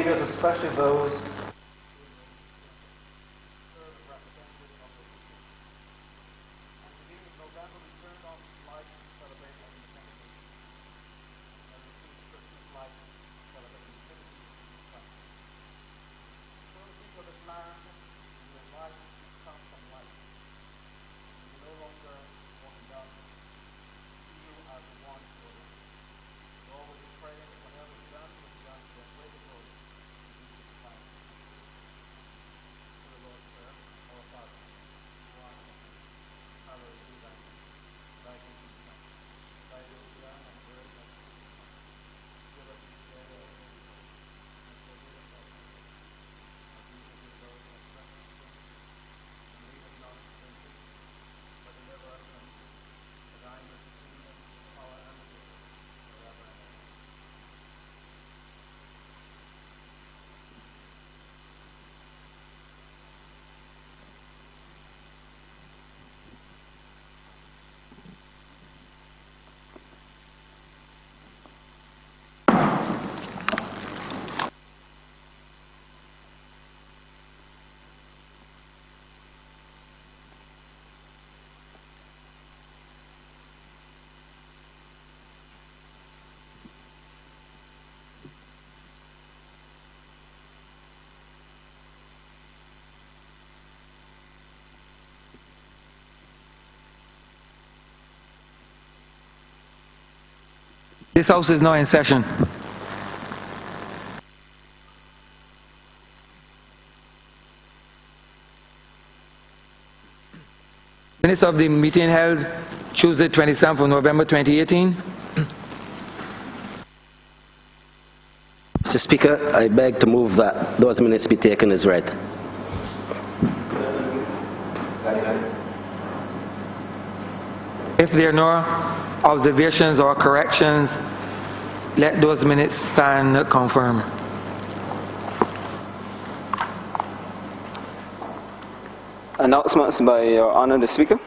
leaders, especially those This House is now in session. Minutes of the meeting held Tuesday, 27th of November 2018. Mr. Speaker, I beg to move that those minutes be taken as read. If there are no observations or corrections, let those minutes stand confirmed. Announcements by Your Honour the Speaker.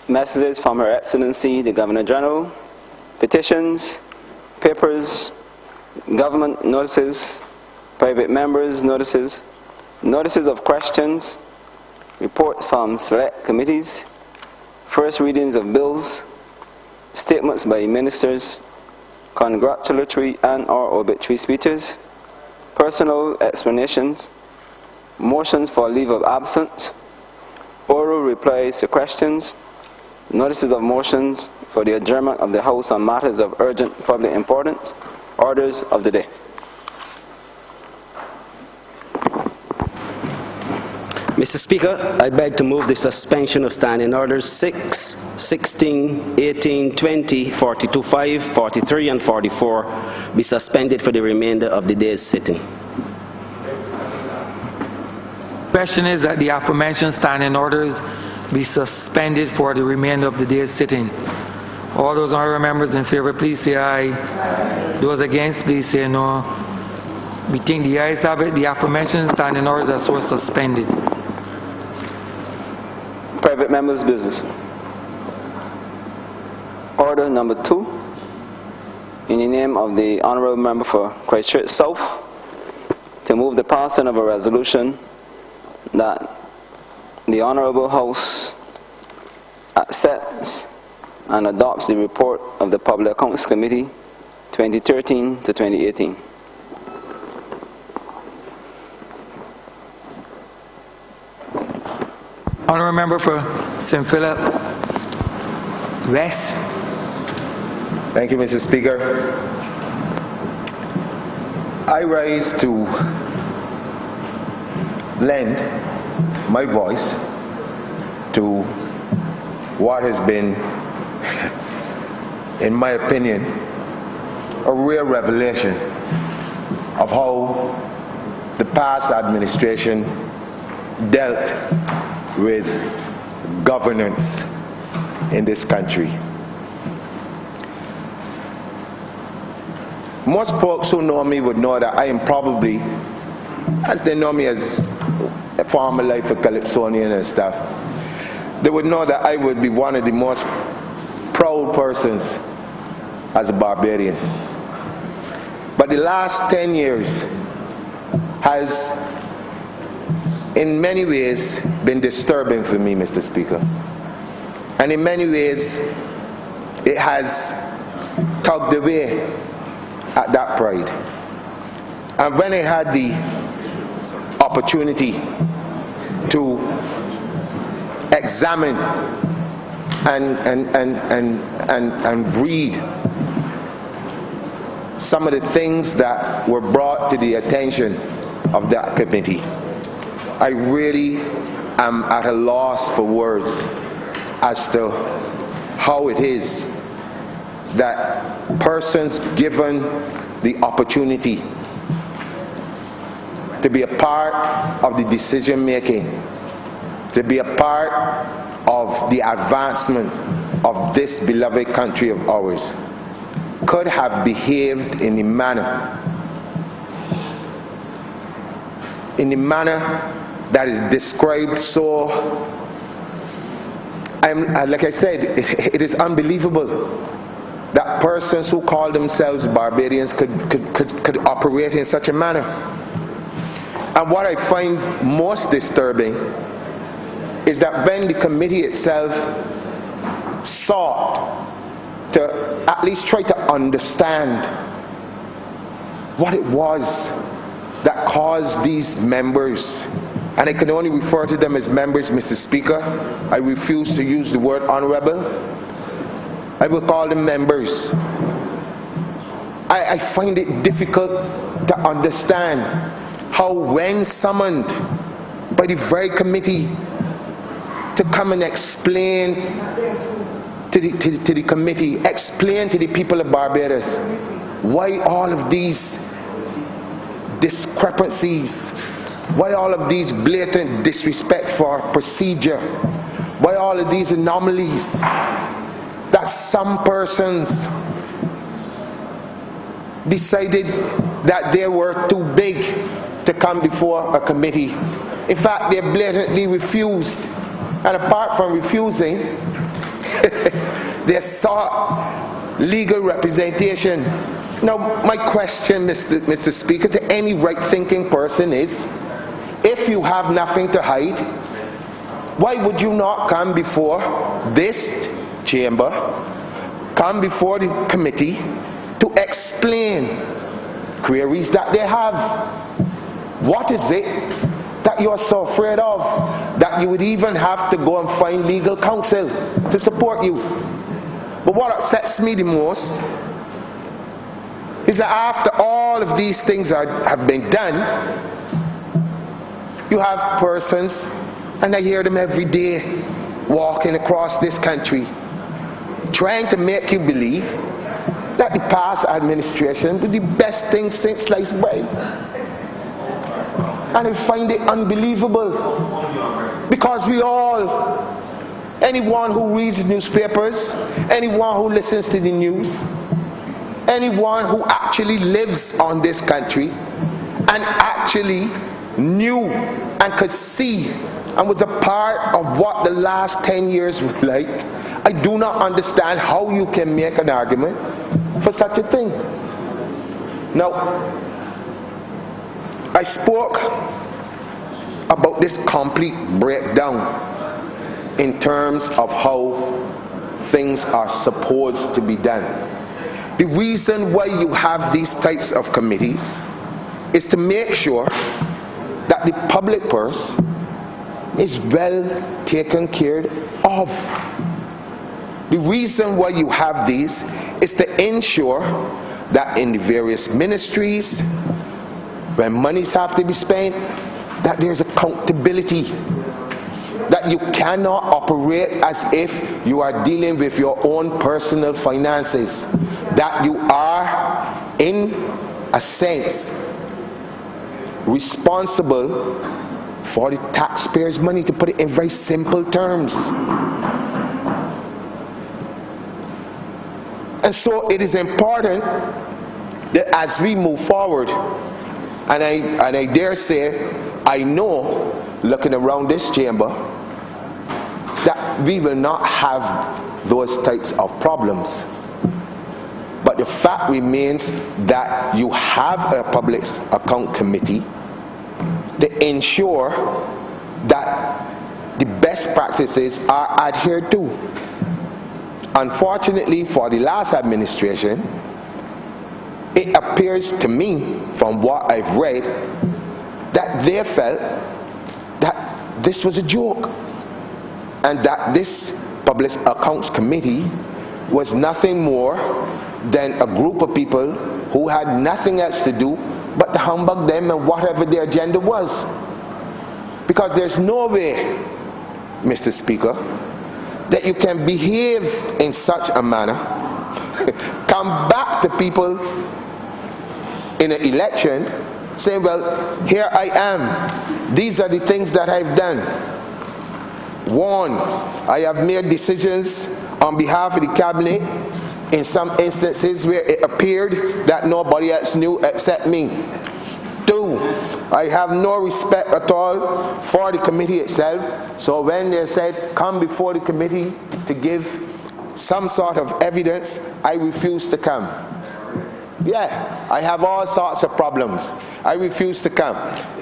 Messages from Her Excellency the Governor General. Petitions, papers, government notices, private members' notices, notices of questions, reports from select committees, first readings of bills, statements by ministers, congratulatory and/or obituary speeches, personal explanations, motions for leave of absence, oral replies to questions, notices of motions for the adjournment of the House on matters of urgent public importance, orders of the day. Mr. Speaker, I beg to move the suspension of standing orders 6, 16, 18, 20, 42, 5, 43, and 44 be suspended for the remainder of the day's sitting. The question is that the aforementioned standing orders be suspended for the remainder of the day's sitting. All those honourable members in favour, please say aye. Those against, please say no. We think the ayes have it. The aforementioned standing orders are so suspended. Private members' business. Order number 2. In the name of the Honourable Member for Christchurch South, to move the passing of a resolution that the Honourable House accepts and adopts the report of the Public Accounts Committee 2013 to 2018. Honourable Member for St. Philip West. Thank you, Mr. Speaker. I rise to lend my voice to what has been, in my opinion, a real revelation of how the past administration dealt with governance in this country. Most folks who know me would know that I am probably, as they know me as a former life, a Calypsonian and stuff, they would know that I would be one of the most proud persons as a Barbadian. But the last 10 years has, in many ways, been disturbing for me, Mr. Speaker. And in many ways, it has tugged away at that pride. And when I had the opportunity to examine and read some of the things that were brought to the attention of that committee, I really am at a loss for words as to how it is that persons given the opportunity to be a part of the decision making, to be a part of the advancement of this beloved country of ours, could have behaved in a manner that is described so, like I said, it is unbelievable that persons who call themselves Barbadians could operate in such a manner. And what I find most disturbing is that when the committee itself sought to at least try to understand what it was that caused these members, and I can only refer to them as members, Mr. Speaker. I refuse to use the word honourable. I will call them members. I find it difficult to understand how, when summoned by the very committee to come and explain to the committee, explain to the people of Barbados why all of these discrepancies, why all of these blatant disrespect for procedure, why all of these anomalies, that some persons decided that they were too big to come before a committee. In fact, they blatantly refused. And apart from refusing, they sought legal representation. Now, my question, Mr. Speaker, to any right-thinking person is, if you have nothing to hide, why would you not come before this chamber, come before the committee to explain queries that they have? What is it that you're so afraid of that you would even have to go and find legal counsel to support you? But what upsets me the most is that after all of these things have been done, you have persons, and I hear them every day, walking across this country, trying to make you believe that the past administration was the best thing since sliced bread. And I find it unbelievable, because we all, anyone who reads newspapers, anyone who listens to the news, anyone who actually lives on this country and actually knew and could see and was a part of what the last 10 years was like, I do not understand how you can make an argument for such a thing. Now, I spoke about this complete breakdown in terms of how things are supposed to be done. The reason why you have these types of committees is to make sure that the public purse is well taken care of. The reason why you have these is to ensure that in the various ministries, when monies have to be spent, that there's accountability, that you cannot operate as if you are dealing with your own personal finances, that you are, in a sense, responsible for the taxpayers' money, to put it in very simple terms. And so it is important that as we move forward, and I dare say, I know, looking around this chamber, that we will not have those types of problems. But the fact remains that you have a public account committee to ensure that the best practices are adhered to. Unfortunately, for the last administration, it appears to me, from what I've read, that they felt that this was a joke and that this Public Accounts Committee was nothing more than a group of people who had nothing else to do but to humbug them and whatever their agenda was. Because there's no way, Mr. Speaker, that you can behave in such a manner, come back to people in an election saying, well, here I am, these are the things that I've done. One, I have made decisions on behalf of the cabinet in some instances where it appeared that nobody else knew except me. Two, I have no respect at all for the committee itself, so when they said come before the committee to give some sort of evidence, I refuse to come. Yeah, I have all sorts of problems. I refuse to come.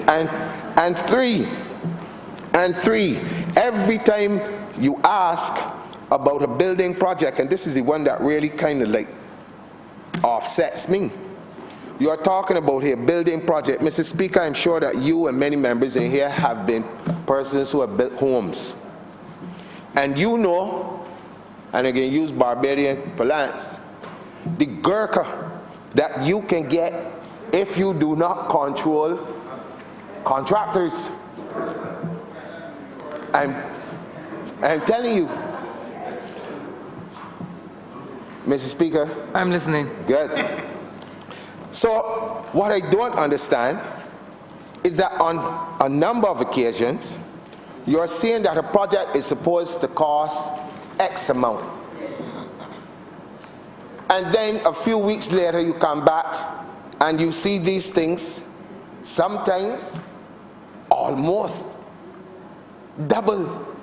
And three, every time you ask about a building project, and this is the one that really kind of like offsets me. You are talking about a building project. Mr. Speaker, I'm sure that you and many members in here have been persons who have built homes. And you know, and again use Barbadian parlance, the gurkha that you can get if you do not control contractors. I'm telling you. Mr. Speaker? I'm listening. Good. So, what I don't understand is that on a number of occasions, you're saying that a project is supposed to cost X amount. And then a few weeks later, you come back and you see these things, sometimes almost double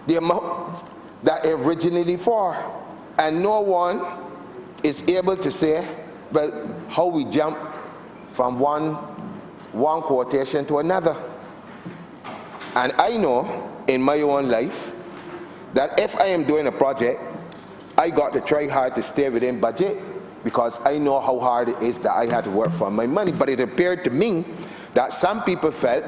the amount that originally for. And no one is able to say, well, how we jump from one quotation to another. And I know in my own life that if I am doing a project, I got to try hard to stay within budget because I know how hard it is that I had to work for my money. But it appeared to me that some people felt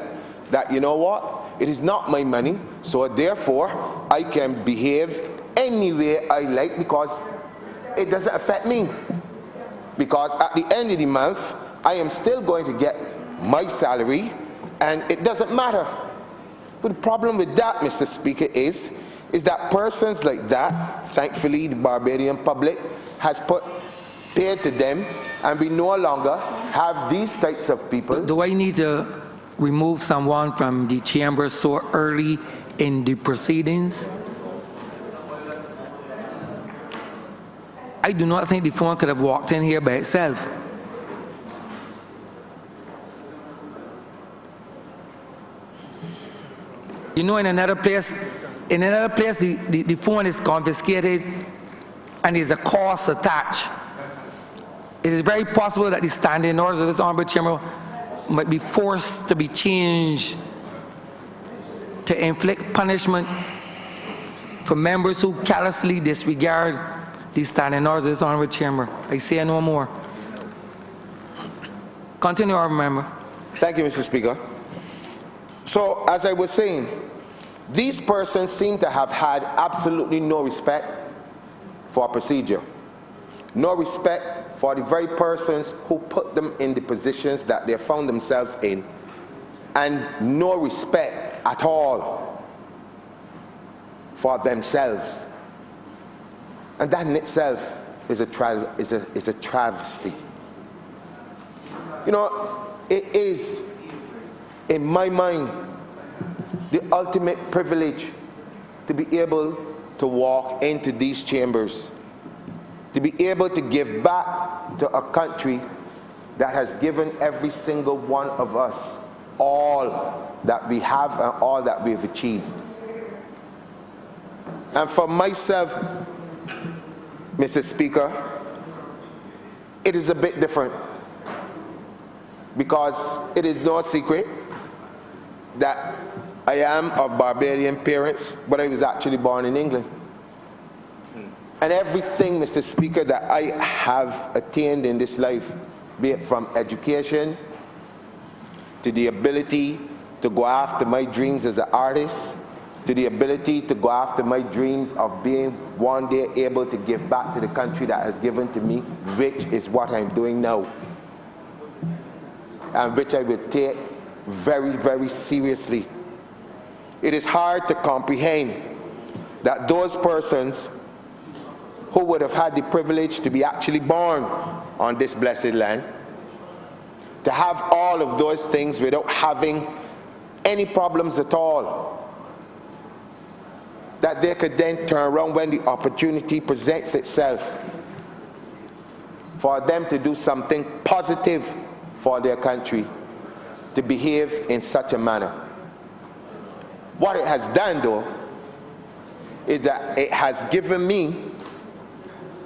that, you know what, it is not my money, so therefore I can behave any way I like because it doesn't affect me. Because at the end of the month, I am still going to get my salary and it doesn't matter. But the problem with that, Mr. Speaker, is that persons like that, thankfully the Barbadian public has paid to them, and we no longer have these types of people. Do I need to remove someone from the chamber so early in the proceedings? I do not think the phone could have walked in here by itself. You know, in another place, the phone is confiscated and there's a cost attached. It is very possible that the standing orders of this Honourable Chamber might be forced to be changed to inflict punishment for members who callously disregard the standing orders of this Honourable Chamber. I say no more. Continue, Honourable Member. Thank you, Mr. Speaker. So, as I was saying, these persons seem to have had absolutely no respect for procedure, no respect for the very persons who put them in the positions that they found themselves in, and no respect at all for themselves. And that in itself is a travesty. You know, it is, in my mind, the ultimate privilege to be able to walk into these chambers, to be able to give back to a country that has given every single one of us all that we have and all that we've achieved. And for myself, Mr. Speaker, it is a bit different, because it is no secret that I am of Barbadian parents, but I was actually born in England. And everything, Mr. Speaker, that I have attained in this life, be it from education to the ability to go after my dreams as an artist, to the ability to go after my dreams of being one day able to give back to the country that has given to me, which is what I'm doing now, and which I will take very, very seriously. It is hard to comprehend that those persons who would have had the privilege to be actually born on this blessed land, to have all of those things without having any problems at all, that they could then turn around when the opportunity presents itself for them to do something positive for their country, to behave in such a manner. What it has done, though, is that it has given me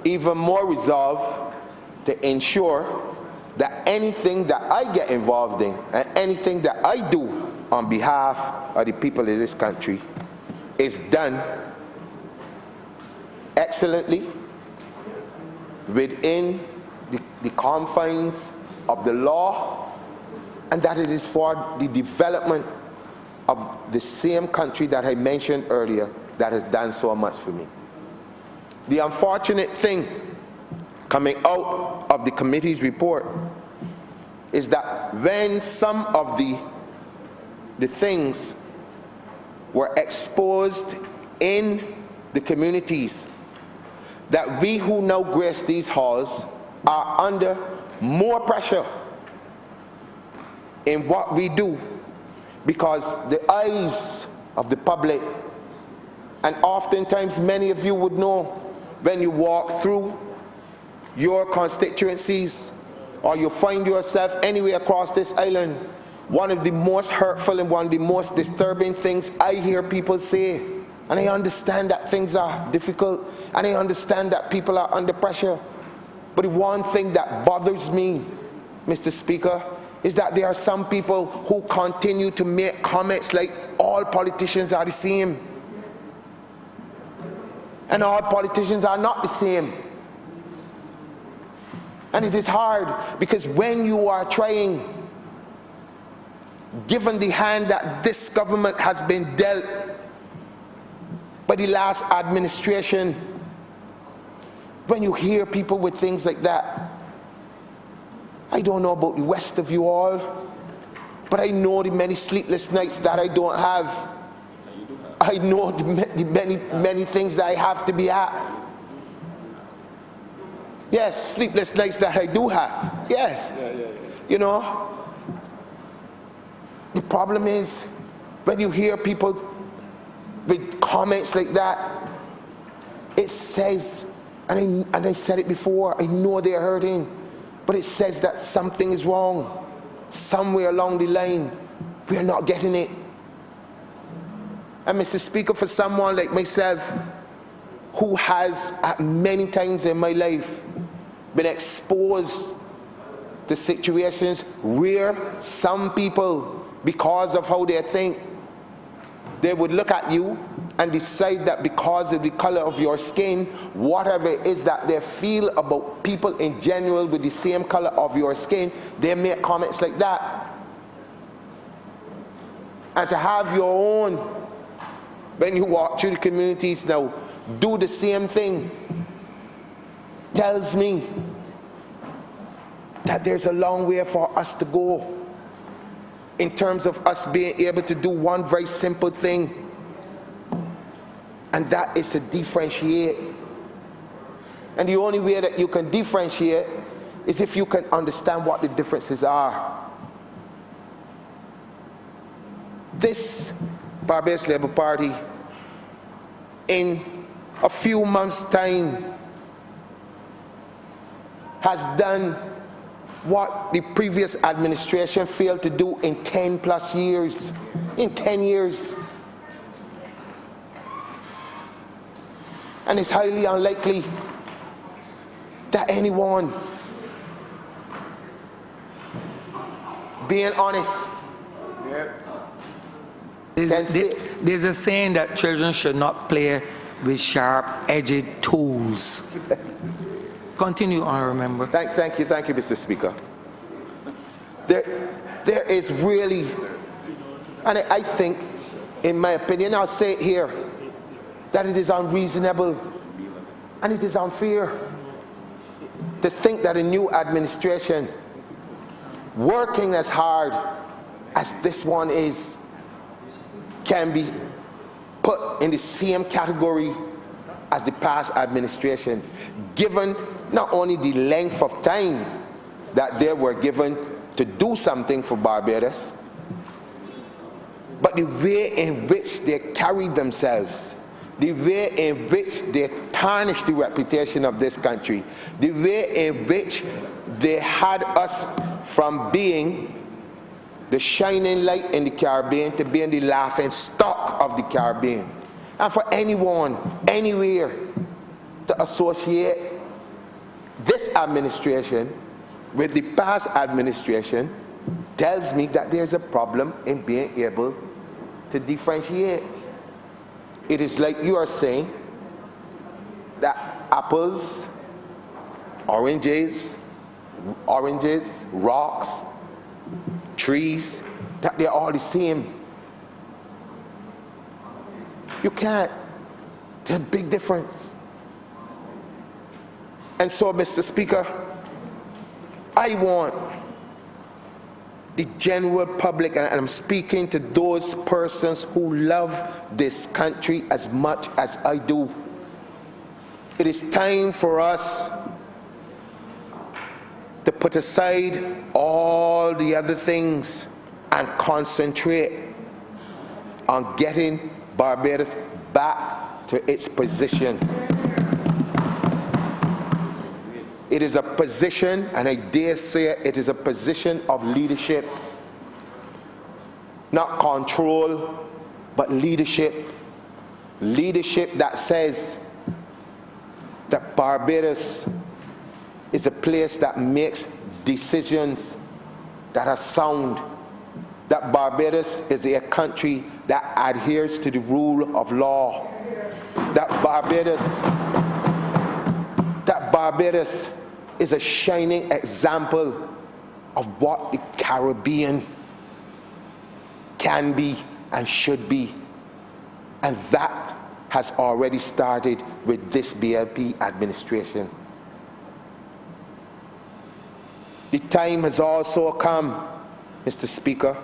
even more resolve to ensure that anything that I get involved in and anything that I do on behalf of the people of this country is done excellently within the confines of the law, and that it is for the development of the same country that I mentioned earlier that has done so much for me. The unfortunate thing coming out of the committee's report is that when some of the things were exposed in the communities, that we who now grace these halls are under more pressure in what we do, because the eyes of the public, and oftentimes many of you would know when you walk through your constituencies or you find yourself anywhere across this island, one of the most hurtful and one of the most disturbing things I hear people say, and I understand that things are difficult and I understand that people are under pressure, but the one thing that bothers me, Mr. Speaker, is that there are some people who continue to make comments like all politicians are the same. And all politicians are not the same. And it is hard, because when you are trying, given the hand that this government has been dealt by the last administration, when you hear people with things like that, I don't know about the rest of you all, but I know the many sleepless nights that I don't have. I know the many things that I have to be at. Yes, sleepless nights that I do have. Yes. You know, the problem is when you hear people with comments like that, it says, and I said it before, I know they're hurting, but it says that something is wrong. Somewhere along the line, we are not getting it. And Mr. Speaker, for someone like myself, who has at many times in my life been exposed to situations where some people, because of how they think, they would look at you and decide that because of the color of your skin, whatever it is that they feel about people in general with the same color of your skin, they make comments like that. And to have your own, when you walk through the communities now, do the same thing, tells me that there's a long way for us to go in terms of us being able to do one very simple thing, and that is to differentiate. And the only way that you can differentiate is if you can understand what the differences are. This Barbados Labour Party, in a few months' time, has done what the previous administration failed to do in 10 plus years. In 10 years. And it's highly unlikely that anyone being honest. There's a saying that children should not play with sharp-edged tools. Continue, Honourable Member. Thank you, Mr. Speaker. There is really, and I think, in my opinion, I'll say it here, that it is unreasonable and it is unfair to think that a new administration, working as hard as this one is, can be put in the same category as the past administration, given not only the length of time that they were given to do something for Barbados, but the way in which they carried themselves, the way in which they tarnished the reputation of this country, the way in which they had us from being the shining light in the Caribbean to being the laughing stock of the Caribbean. And for anyone, anywhere, to associate this administration with the past administration tells me that there's a problem in being able to differentiate. It is like you are saying that apples, oranges, rocks, trees, that they're all the same. You can't. There's a big difference. And so, Mr. Speaker, I want the general public, and I'm speaking to those persons who love this country as much as I do. It is time for us to put aside all the other things and concentrate on getting Barbados back to its position. It is a position, and I dare say it is a position of leadership. Not control, but leadership. Leadership that says that Barbados is a place that makes decisions that are sound. That Barbados is a country that adheres to the rule of law. That Barbados is a shining example of what the Caribbean can be and should be. And that has already started with this BLP administration. The time has also come, Mr. Speaker,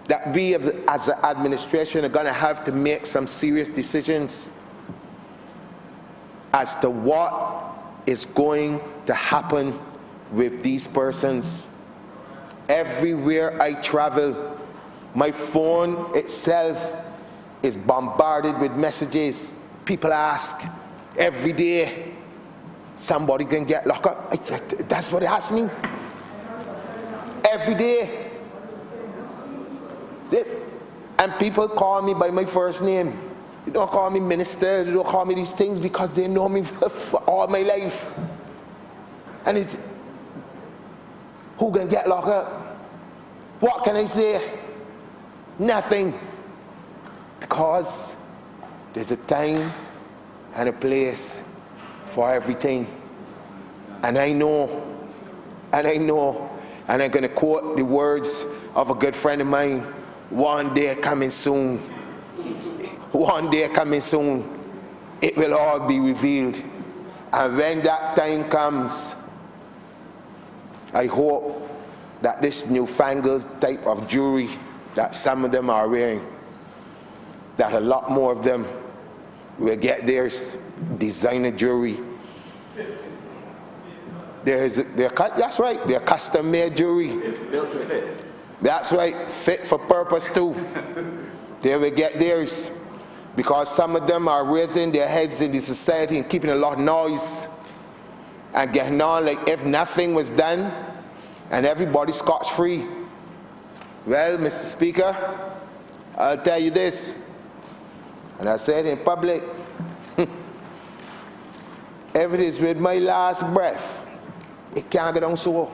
that we as an administration are going to have to make some serious decisions as to what is going to happen with these persons. Everywhere I travel, my phone itself is bombarded with messages. People ask every day, somebody can get locked up. That's what they ask me. Every day. And people call me by my first name. They don't call me minister, they don't call me these things because they know me for all my life. And it's, who can get locked up? What can I say? Nothing. Because there's a time and a place for everything. And I know, and I'm going to quote the words of a good friend of mine, one day coming soon. One day coming soon, it will all be revealed. And when that time comes, I hope that this newfangled type of jewelry that some of them are wearing, that a lot more of them will get theirs, designer jewelry. That's right, they're custom-made jewelry. Built to fit. That's right, fit for purpose too. They will get theirs. Because some of them are raising their heads in the society and keeping a lot of noise and getting on like if nothing was done and everybody's scotch-free. Well, Mr. Speaker, I'll tell you this, and I said in public, if it is with my last breath, it can't get on so.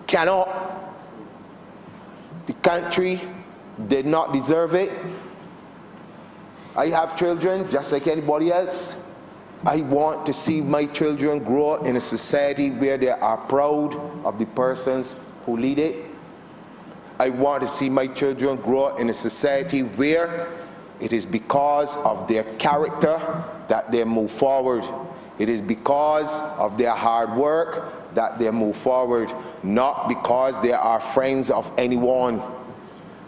cannot. The country did not deserve it. I have children just like anybody else. I want to see my children grow in a society where they are proud of the persons who lead it. I want to see my children grow in a society where it is because of their character that they move forward. It is because of their hard work that they move forward, not because they are friends of anyone,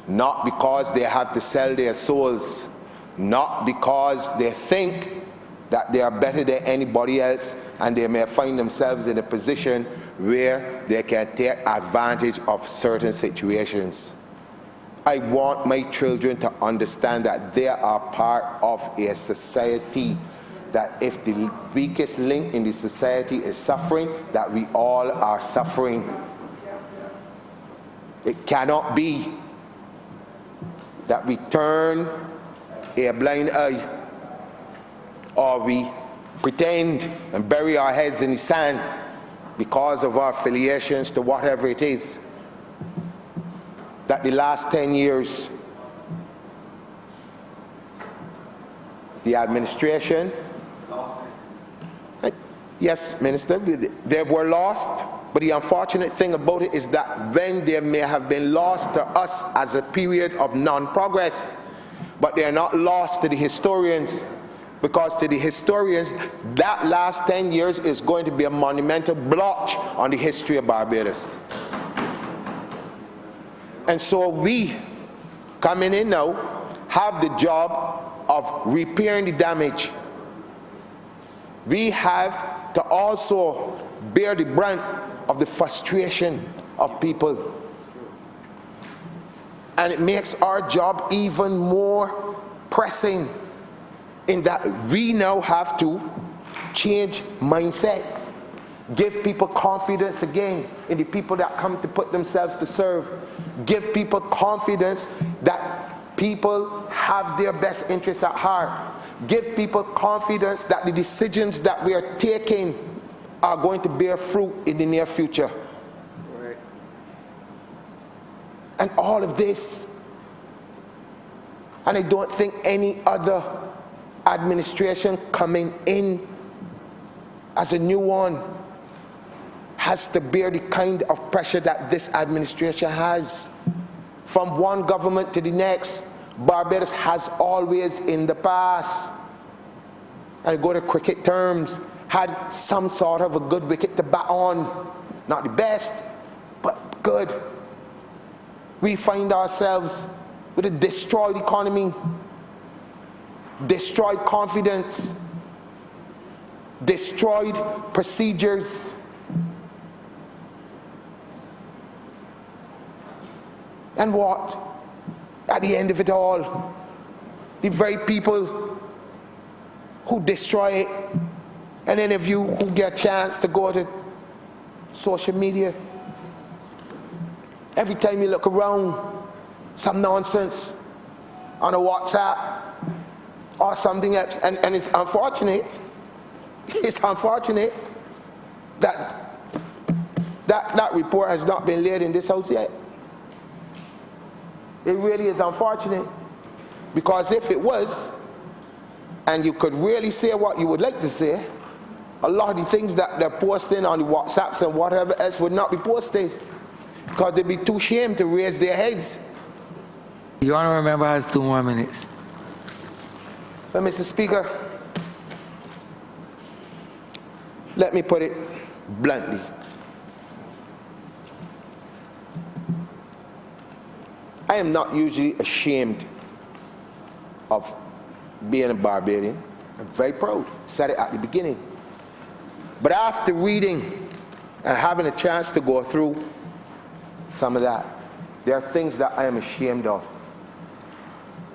not because they have to sell their souls, not because they think that they are better than anybody else and they may find themselves in a position where they can take advantage of certain situations. I want my children to understand that they are part of a society, that if the weakest link in the society is suffering, that we all are suffering. It cannot be that we turn a blind eye or we pretend and bury our heads in the sand because of our affiliations to whatever it is. That the last 10 years, the administration, yes, Minister, they were lost, but the unfortunate thing about it is that when they may have been lost to us as a period of non-progress, but they are not lost to the historians, because to the historians, that last 10 years is going to be a monumental blotch on the history of Barbados. And so we, coming in now, have the job of repairing the damage. We have to also bear the brunt of the frustration of people. And it makes our job even more pressing, in that we now have to change mindsets, give people confidence again in the people that come to put themselves to serve, give people confidence that people have their best interests at heart, give people confidence that the decisions that we are taking are going to bear fruit in the near future. Right. And all of this, and I don't think any other administration coming in as a new one has to bear the kind of pressure that this administration has. From one government to the next, Barbados has always in the past, and I go to cricket terms, had some sort of a good wicket to bat on. Not the best, but good. We find ourselves with a destroyed economy, destroyed confidence, destroyed procedures. And what? At the end of it all, the very people who destroy it, and any of you who get a chance to go to social media, every time you look around, some nonsense on a WhatsApp or something else, and it's unfortunate that that report has not been laid in this house yet. It really is unfortunate, because if it was, and you could really say what you would like to say, a lot of the things that they're posting on the WhatsApps and whatever else would not be posted, because they'd be too ashamed to raise their heads. The honourable member has 2 more minutes. But Mr. Speaker, let me put it bluntly. I am not usually ashamed of being a Barbadian. I'm very proud. Said it at the beginning. But after reading and having a chance to go through some of that, there are things that I am ashamed of.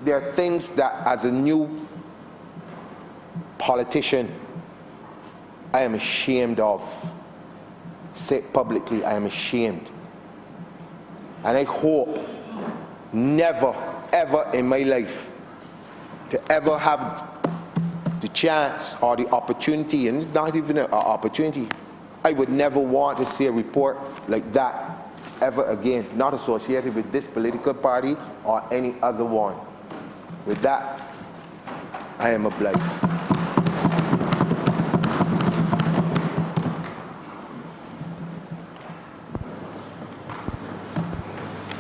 There are things that, as a new politician, I am ashamed of. Say it publicly, I am ashamed. And I hope never, ever in my life to ever have the chance or the opportunity, and it's not even an opportunity, I would never want to see a report like that ever again, not associated with this political party or any other one. With that, I am obliged.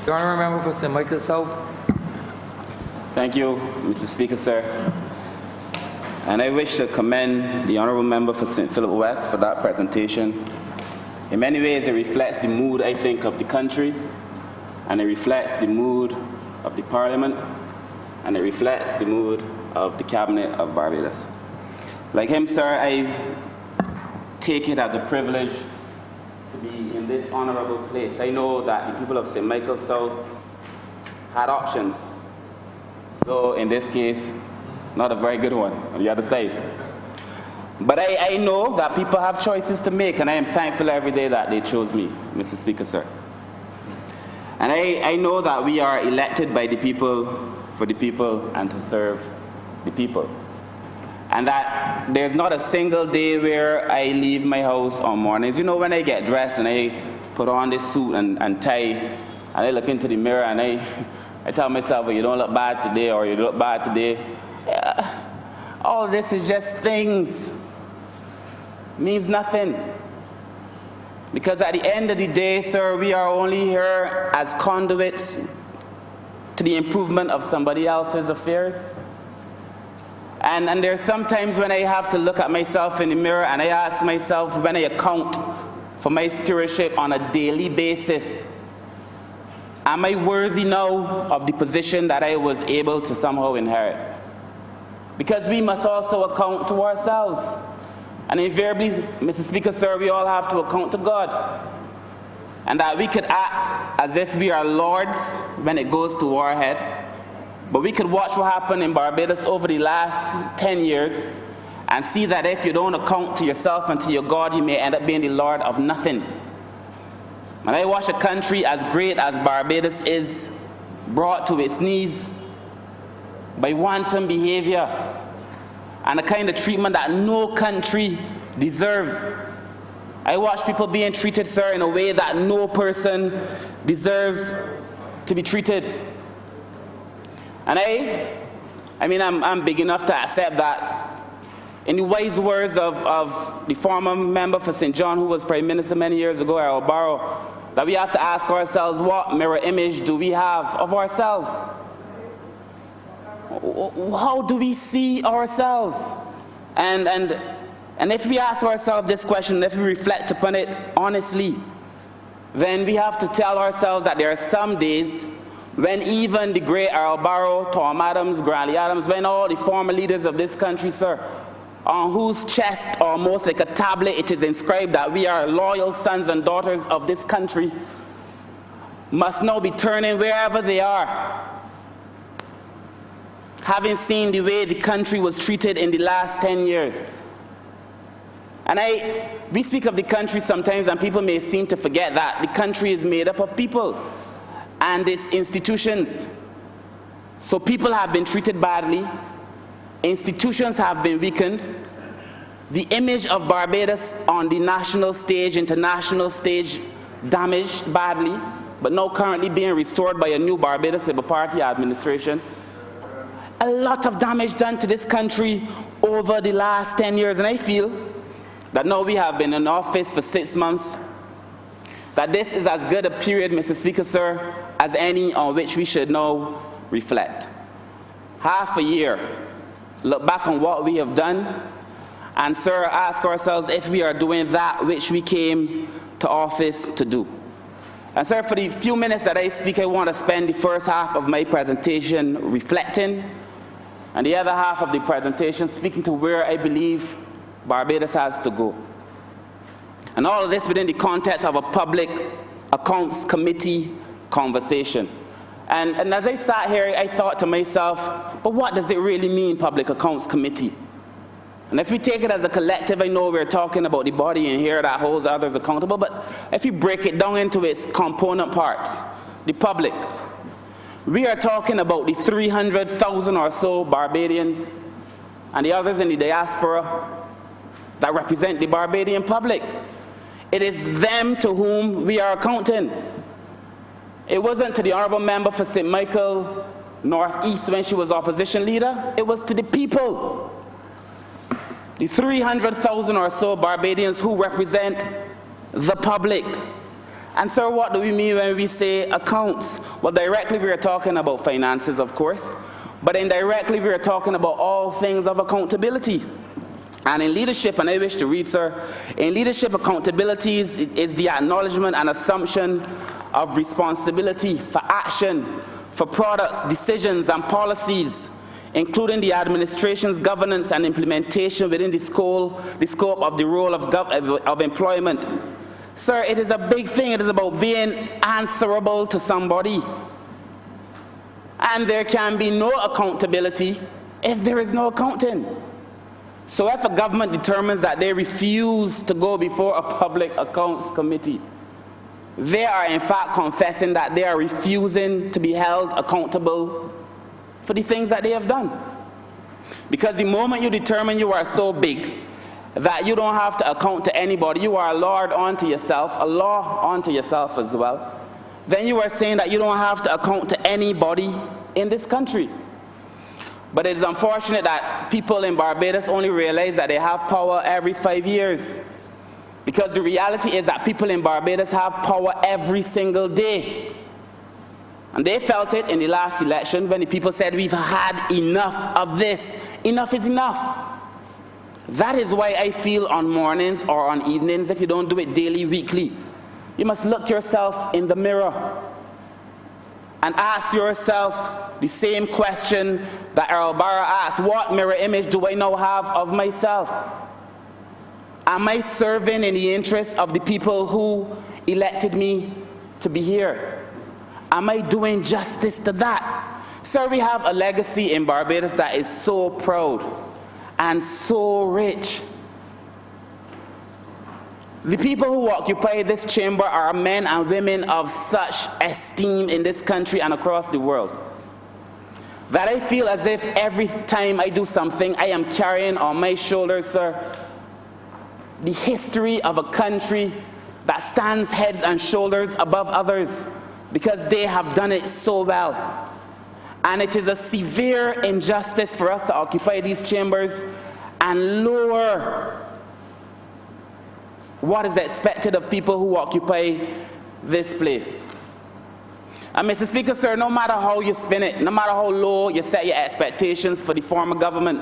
The honourable member for St. Michael South. Thank you, Mr. Speaker, sir. And I wish to commend the honourable member for St. Philip West for that presentation. In many ways, it reflects the mood, I think, of the country, and it reflects the mood of the Parliament, and it reflects the mood of the Cabinet of Barbados. Like him, sir, I take it as a privilege to be in this honourable place. I know that the people of St. Michael South had options, though in this case, not a very good one on the other side. But I know that people have choices to make, and I am thankful every day that they chose me, Mr. Speaker, sir. And I know that we are elected by the people, for the people, and to serve the people. And that there's not a single day where I leave my house on mornings. You know, when I get dressed and I put on this suit and tie, and I look into the mirror and I tell myself, well, you don't look bad today, or you look bad today. Yeah, all this is just things. Means nothing. Because at the end of the day, sir, we are only here as conduits to the improvement of somebody else's affairs. And there's sometimes when I have to look at myself in the mirror and I ask myself, when I account for my stewardship on a daily basis, am I worthy now of the position that I was able to somehow inherit? Because we must also account to ourselves. And invariably, Mr. Speaker, sir, we all have to account to God. And that we could act as if we are lords when it goes to our head. But we could watch what happened in Barbados over the last 10 years and see that if you don't account to yourself and to your God, you may end up being the lord of nothing. When I watch a country as great as Barbados is brought to its knees by wanton behavior and the kind of treatment that no country deserves. I watch people being treated, sir, in a way that no person deserves to be treated. And I'm big enough to accept that. In the wise words of the former member for St. John, who was Prime Minister many years ago, Honourable, that we have to ask ourselves, what mirror image do we have of ourselves? How do we see ourselves? And if we ask ourselves this question, if we reflect upon it honestly, then we have to tell ourselves that there are some days when even the great Honourable, Tom Adams, Granley Adams, when all the former leaders of this country, sir, on whose chest, almost like a tablet, it is inscribed that we are loyal sons and daughters of this country, must now be turning wherever they are, having seen the way the country was treated in the last 10 years. And we speak of the country sometimes, and people may seem to forget that the country is made up of people and its institutions. So people have been treated badly, institutions have been weakened, the image of Barbados on the national stage, international stage, damaged badly, but now currently being restored by a new Barbados Labour Party administration. A lot of damage done to this country over the last 10 years, and I feel that now we have been in office for 6 months, that this is as good a period, Mr. Speaker, sir, as any on which we should now reflect. Half a year, look back on what we have done, and, sir, ask ourselves if we are doing that which we came to office to do. And, sir, for the few minutes that I speak, I want to spend the first half of my presentation reflecting, and the other half of the presentation speaking to where I believe Barbados has to go. And all of this within the context of a public accounts committee conversation. And as I sat here, I thought to myself, but what does it really mean, public accounts committee? And if we take it as a collective, I know we're talking about the body in here that holds others accountable, but if you break it down into its component parts, the public, we are talking about the 300,000 or so Barbadians and the others in the diaspora that represent the Barbadian public. It is them to whom we are accounting. It wasn't to the Honourable Member for St. Michael Northeast when she was opposition leader. It was to the people. The 300,000 or so Barbadians who represent the public. And sir, what do we mean when we say accounts? Well, directly we are talking about finances, of course, but indirectly we are talking about all things of accountability. And in leadership, and I wish to read, sir, in leadership, accountability is the acknowledgement and assumption of responsibility for action, for products, decisions, and policies, including the administration's governance and implementation within the scope of the role of employment. Sir, it is a big thing. It is about being answerable to somebody. And there can be no accountability if there is no accounting. So if a government determines that they refuse to go before a public accounts committee, they are in fact confessing that they are refusing to be held accountable for the things that they have done. Because the moment you determine you are so big that you don't have to account to anybody, you are a lord unto yourself, a law unto yourself as well, then you are saying that you don't have to account to anybody in this country. But it is unfortunate that people in Barbados only realize that they have power every 5 years. Because the reality is that people in Barbados have power every single day. And they felt it in the last election when the people said, we've had enough of this. Enough is enough. That is why I feel on mornings or on evenings, if you don't do it daily, weekly, you must look yourself in the mirror and ask yourself the same question that Earl Barra asked. What mirror image do I now have of myself? Am I serving in the interest of the people who elected me to be here? Am I doing justice to that? Sir, we have a legacy in Barbados that is so proud and so rich. The people who occupy this chamber are men and women of such esteem in this country and across the world that I feel as if every time I do something, I am carrying on my shoulders, sir, the history of a country that stands heads and shoulders above others because they have done it so well. And it is a severe injustice for us to occupy these chambers and lower what is expected of people who occupy this place. And Mr. Speaker, sir, no matter how you spin it, no matter how low you set your expectations for the former government,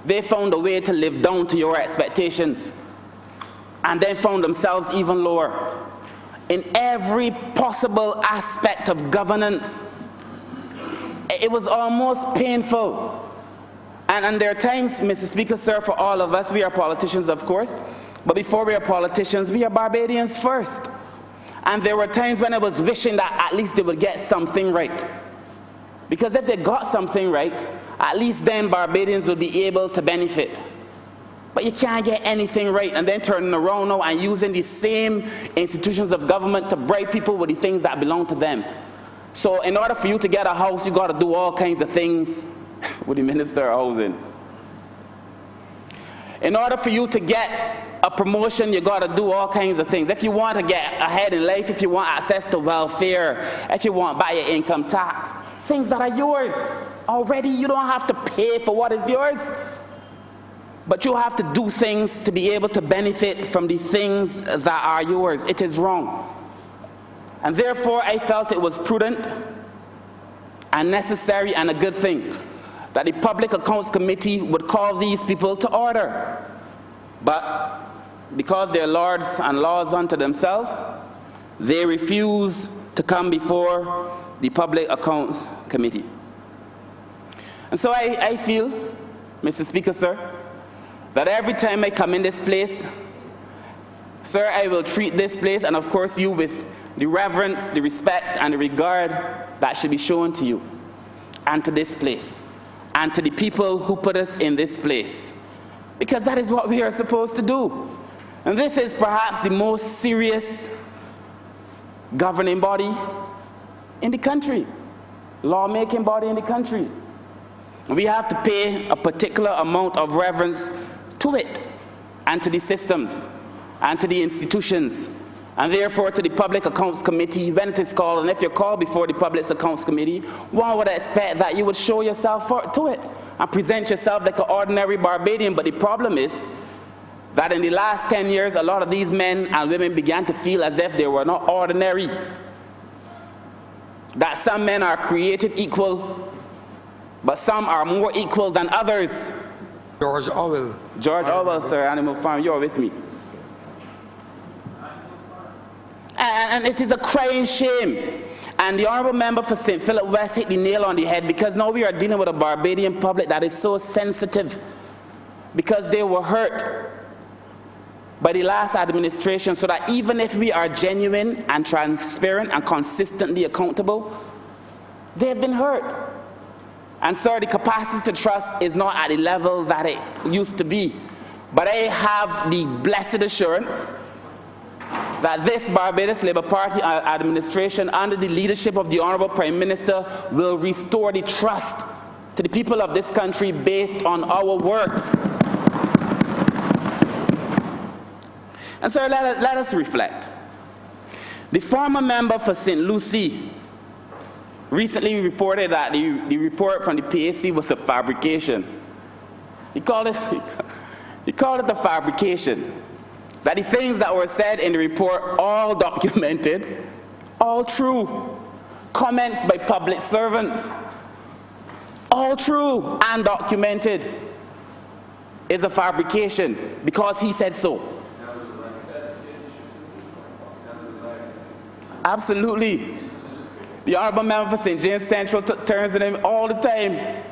they found a way to live down to your expectations and then found themselves even lower in every possible aspect of governance. It was almost painful. And there are times, Mr. Speaker, sir, for all of us, we are politicians, of course, but before we are politicians, we are Barbadians first. And there were times when I was wishing that at least they would get something right. Because if they got something right, at least then Barbadians would be able to benefit. But you can't get anything right and then turning around now and using the same institutions of government to bribe people with the things that belong to them. So in order for you to get a house, you got to do all kinds of things with the Minister of Housing. In order for you to get a promotion, you got to do all kinds of things. If you want to get ahead in life, if you want access to welfare, if you want buy your income tax, things that are yours already, you don't have to pay for what is yours. But you have to do things to be able to benefit from the things that are yours. It is wrong. And therefore, I felt it was prudent and necessary and a good thing that the Public Accounts Committee would call these people to order. But because they're lords and laws unto themselves, they refuse to come before the Public Accounts Committee. And so I feel, Mr. Speaker, sir, that every time I come in this place, sir, I will treat this place, and of course you, with the reverence, the respect, and the regard that should be shown to you, and to this place, and to the people who put us in this place. Because that is what we are supposed to do. And this is perhaps the most serious governing body in the country, lawmaking body in the country. And we have to pay a particular amount of reverence to it, and to the systems, and to the institutions, And therefore, to the Public Accounts Committee, when it is called, and if you're called before the Public Accounts Committee, one would expect that you would show yourself to it and present yourself like an ordinary Barbadian. But the problem is that in the last 10 years, a lot of these men and women began to feel as if they were not ordinary. That some men are created equal, but some are more equal than others. George Orwell. George Orwell, sir, Animal Farm, you're with me. And it is a crying shame. And the Honourable Member for St. Philip West hit the nail on the head, because now we are dealing with a Barbadian public that is so sensitive, because they were hurt by the last administration, so that even if we are genuine and transparent and consistently accountable, they have been hurt. And sir, the capacity to trust is not at the level that it used to be. But I have the blessed assurance that this Barbados Labour Party administration, under the leadership of the Honourable Prime Minister, will restore the trust to the people of this country based on our works. And so let us reflect. The former member for St. Lucie recently reported that the report from the PAC was a fabrication. He called it a fabrication. That the things that were said in the report, all documented, all true. Comments by public servants, all true and documented, is a fabrication because he said so. Absolutely. The Honourable Member for St. James Central turns to him all the time.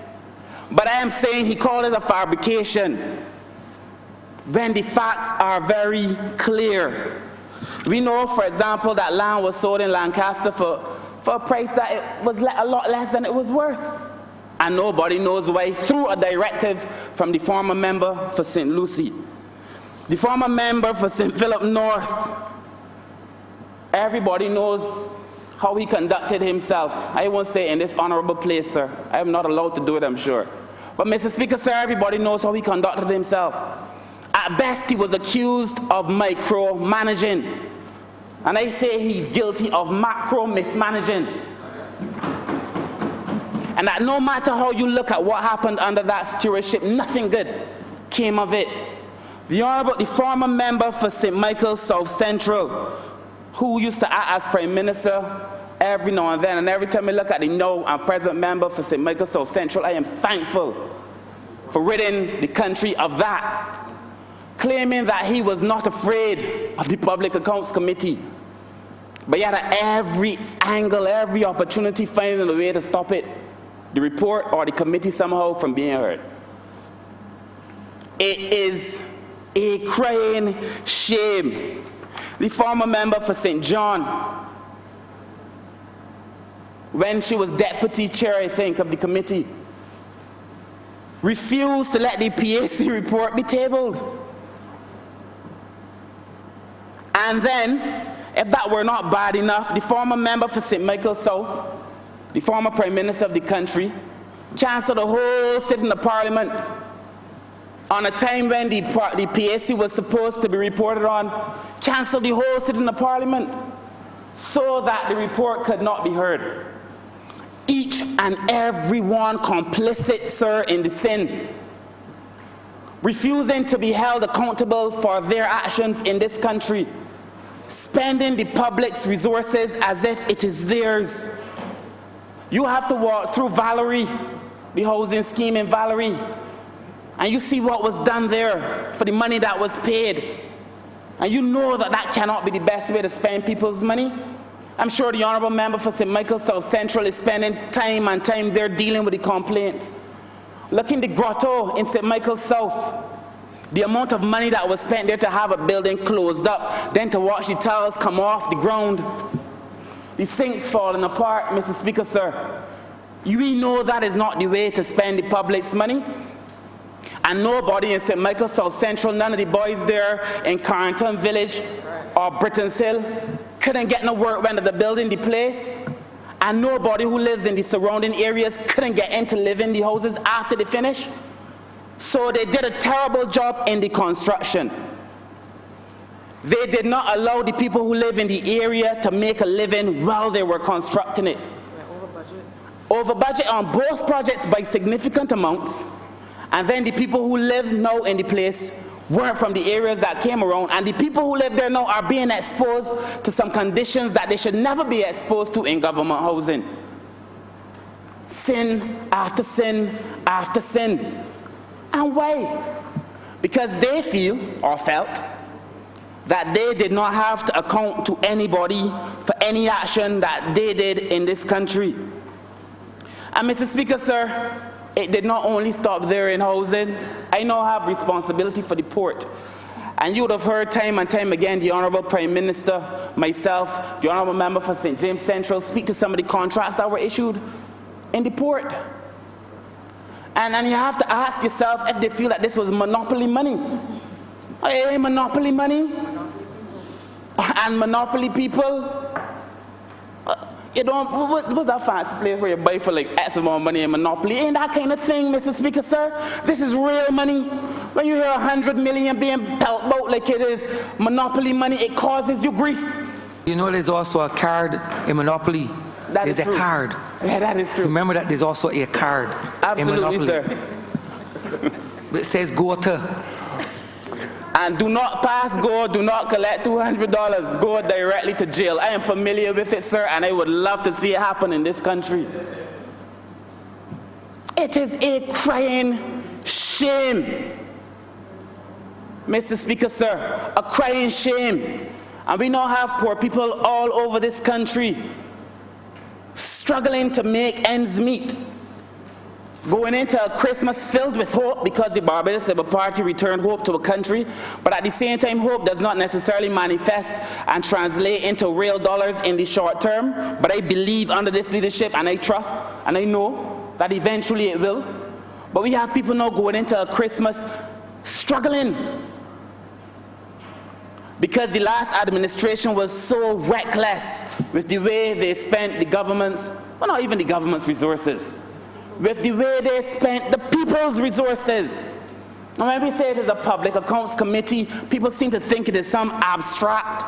But I am saying he called it a fabrication when the facts are very clear. We know, for example, that land was sold in Lancaster for a price that it was a lot less than it was worth. And nobody knows why, through a directive from the former member for St. Lucie. The former member for St. Philip North, everybody knows how he conducted himself. I won't say in this honourable place, sir. I am not allowed to do it, I'm sure. But Mr. Speaker, sir, everybody knows how he conducted himself. At best, he was accused of micromanaging. And I say he's guilty of macro mismanaging. And that no matter how you look at what happened under that stewardship, nothing good came of it. The former member for St. Michael's South Central, who used to act as Prime Minister every now and then, and every time I look at the now and present member for St. Michael's South Central, I am thankful for ridding the country of that. Claiming that he was not afraid of the Public Accounts Committee, but yet at every angle, every opportunity, finding a way to stop it, the report or the committee somehow from being heard. It is a crying shame. The former member for St. John, when she was deputy chair, I think, of the committee, refused to let the PAC report be tabled. And then, if that were not bad enough, the former member for St. Michael's South, the former Prime Minister of the country, cancelled the whole sitting of Parliament on a time when the PAC was supposed to be reported on, cancelled the whole sitting of Parliament so that the report could not be heard. Each and every one complicit, sir, in the sin, refusing to be held accountable for their actions in this country, spending the public's resources as if it is theirs. You have to walk through Valerie, the housing scheme in Valerie, and you see what was done there for the money that was paid. And you know that that cannot be the best way to spend people's money. I'm sure the Honourable Member for St. Michael's South Central is spending time and time there dealing with the complaints. Look in the grotto in St. Michael's South. The amount of money that was spent there to have a building closed up, then to watch the tiles come off the ground, the sinks falling apart, Mr. Speaker, sir. We know that is not the way to spend the public's money. And nobody in St. Michael's South Central, none of the boys there in Carrington Village or Britain's Hill, couldn't get no work when the building the place. And nobody who lives in the surrounding areas couldn't get in to live in the houses after they finish. So they did a terrible job in the construction. They did not allow the people who live in the area to make a living while they were constructing it. Over budget on both projects by significant amounts, and then the people who live now in the place weren't from the areas that came around, and the people who live there now are being exposed to some conditions that they should never be exposed to in government housing. Sin after sin after sin. And why? Because they feel or felt that they did not have to account to anybody for any action that they did in this country. And Mr. Speaker, sir, it did not only stop there in housing. I now have responsibility for the port. And you would have heard time and time again the Honourable Prime Minister, myself, the Honourable Member for St. James Central speak to some of the contracts that were issued in the port. And you have to ask yourself if they feel that this was monopoly money. Hey, monopoly money? And monopoly people? You don't, what's that fancy place where you buy for like X amount of money in Monopoly? Ain't that kind of thing, Mr. Speaker, sir? This is real money. When you hear 100 million being dealt out like it is Monopoly money, it causes you grief. You know there's also a card in Monopoly. There's a card. Yeah, that is true. Remember that there's also a card Absolutely, in Monopoly. sir. It says go to. And do not pass go, do not collect $200, go directly to jail. I am familiar with it, sir, and I would love to see it happen in this country. It is a crying shame, Mr. Speaker, sir, a crying shame. And we now have poor people all over this country struggling to make ends meet, going into a Christmas filled with hope because the Barbados Labour Party returned hope to a country, but at the same time hope does not necessarily manifest and translate into real dollars in the short term. But I believe under this leadership, and I trust and I know that eventually it will. But we have people now going into a Christmas struggling because the last administration was so reckless with the way they spent the government's, well, not even the government's resources, with the way they spent the people's resources. And when we say it is a public accounts committee, people seem to think it is some abstract.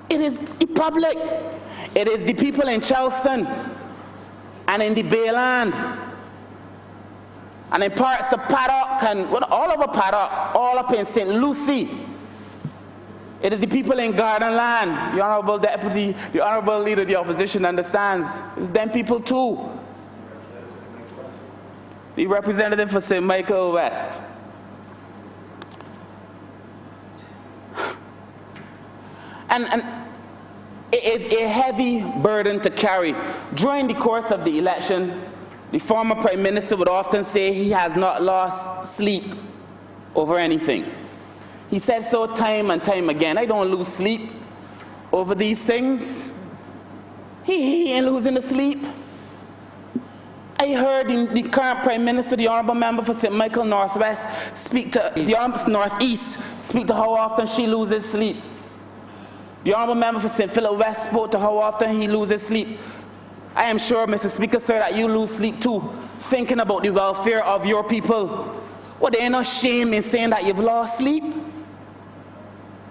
It is the public. It is the people in Charleston and in the Bayland and in parts of Paddock and well, all over Paddock, all up in St. Lucie. It is the people in Garden Land. The Honourable Deputy, the Honourable Leader of the Opposition understands. It's them people too. The representative for St. Michael West. And it is a heavy burden to carry. During the course of the election, the former Prime Minister would often say he has not lost sleep over anything. He said so time and time again. I don't lose sleep over these things. He ain't losing the sleep. I heard the current Prime Minister, the Honourable Member for St. Michael Northwest, speak to the Honourable Northeast, speak to how often she loses sleep. The Honourable Member for St. Philip West spoke to how often he loses sleep. I am sure, Mr. Speaker, sir, that you lose sleep too, thinking about the welfare of your people. Well, there ain't no shame in saying that you've lost sleep.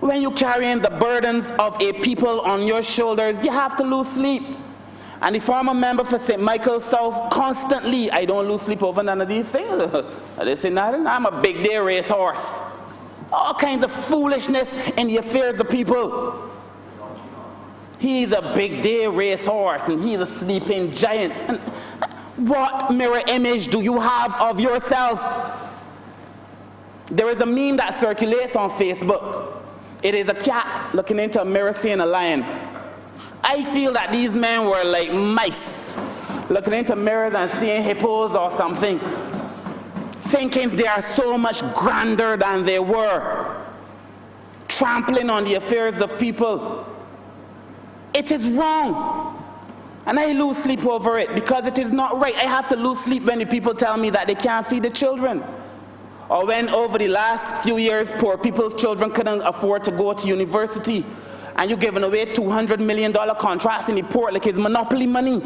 When you're carrying the burdens of a people on your shoulders, you have to lose sleep. And the former member for St. Michael South constantly, I don't lose sleep over none of these things. They say, nothing, I'm a big day racehorse. All kinds of foolishness in the affairs of people. He's a big day racehorse and he's a sleeping giant. And what mirror image do you have of yourself? There is a meme that circulates on Facebook. It is a cat looking into a mirror seeing a lion. I feel that these men were like mice, looking into mirrors and seeing hippos or something, thinking they are so much grander than they were, trampling on the affairs of people. It is wrong, and I lose sleep over it because it is not right. I have to lose sleep when the people tell me that they can't feed the children, or when over the last few years poor people's children couldn't afford to go to university. And you're giving away $200 million contracts in the port like it's monopoly money.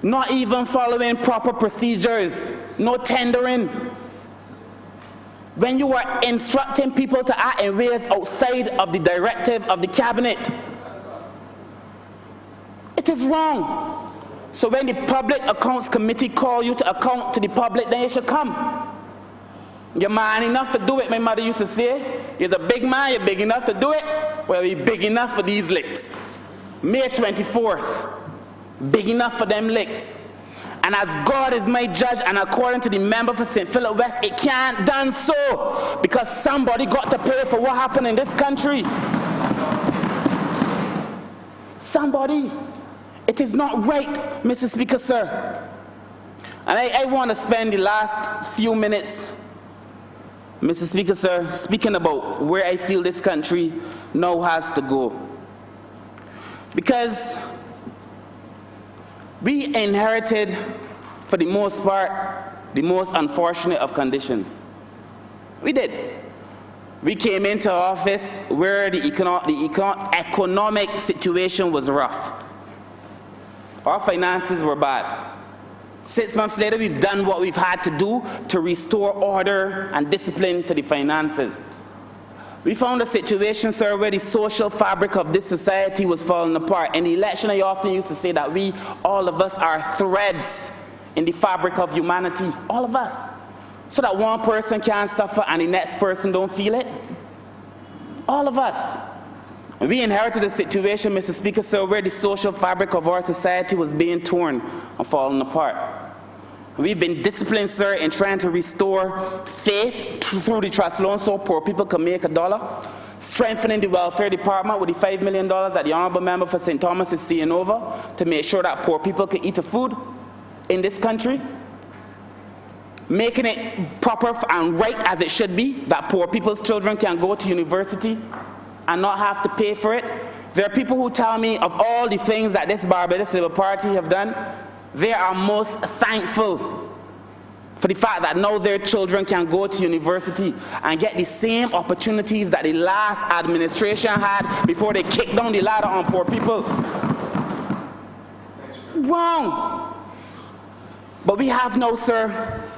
Not even following proper procedures. No tendering. when you are instructing people to act in ways outside of the directive of the cabinet. It is wrong. So when the Public Accounts Committee call you to account to the public, then you should come. You're man enough to do it, my mother used to say. You're a big man, you're big enough to do it. Well, you're big enough for these licks. May 24th, big enough for them licks. And as God is my judge, and according to the member for St. Philip West, it can't done so, because somebody got to pay for what happened in this country. Somebody. It is not right, Mr. Speaker, sir. And I want to spend the last few minutes, Mr. Speaker, sir, speaking about where I feel this country now has to go. Because we inherited, for the most part, the most unfortunate of conditions. We did. We came into office where the economic situation was rough. Our finances were bad. 6 months later, we've done what we've had to do to restore order and discipline to the finances. We found a situation, sir, where the social fabric of this society was falling apart. In the election, I often used to say that we, all of us, are threads in the fabric of humanity. All of us. So that one person can't suffer and the next person don't feel it. All of us. And we inherited a situation, Mr. Speaker, sir, where the social fabric of our society was being torn and falling apart. We've been disciplined, sir, in trying to restore faith through the trust loan so poor people can make $1, strengthening the welfare department with the $5 million that the Honourable Member for St. Thomas is seeing over to make sure that poor people can eat the food in this country, making it proper and right as it should be, that poor people's children can go to university and not have to pay for it. There are people who tell me of all the things that this Barbados Labour Party have done, they are most thankful for the fact that now their children can go to university and get the same opportunities that the last administration had before they kicked down the ladder on poor people. Wrong. But we have now, sir,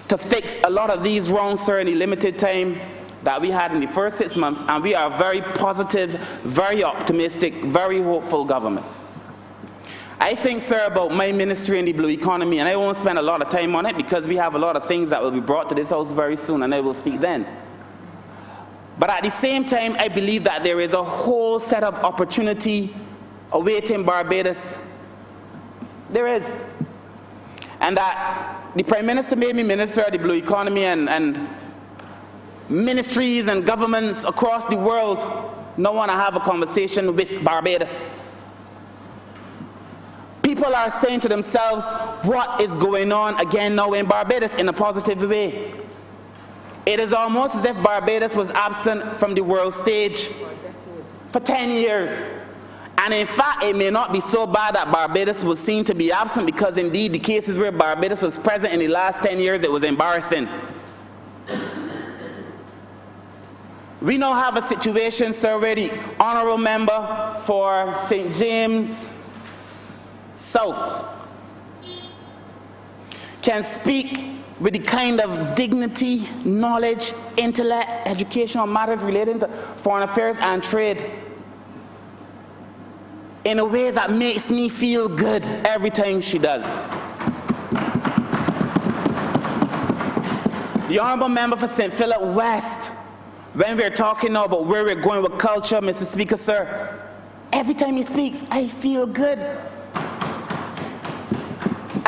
to fix a lot of these wrongs, sir, in the limited time that we had in the first 6 months, and we are a very positive, very optimistic, very hopeful government. I think, sir, about my ministry in the blue economy, and I won't spend a lot of time on it because we have a lot of things that will be brought to this house very soon, and I will speak then. But at the same time, I believe that there is a whole set of opportunity awaiting Barbados. There is. And that the Prime Minister made me Minister of the Blue Economy, and ministries and governments across the world don't want to have a conversation with Barbados. People are saying to themselves, what is going on again now in Barbados in a positive way? It is almost as if Barbados was absent from the world stage for 10 years. And in fact, it may not be so bad that Barbados was seen to be absent, because indeed the cases where Barbados was present in the last 10 years, it was embarrassing. We now have a situation, sir, where the Honourable Member for St. James South can speak with the kind of dignity, knowledge, intellect, educational matters relating to foreign affairs and trade in a way that makes me feel good every time she does. The Honourable Member for St. Philip West, when we're talking now about where we're going with culture, Mr. Speaker, sir, every time he speaks, I feel good.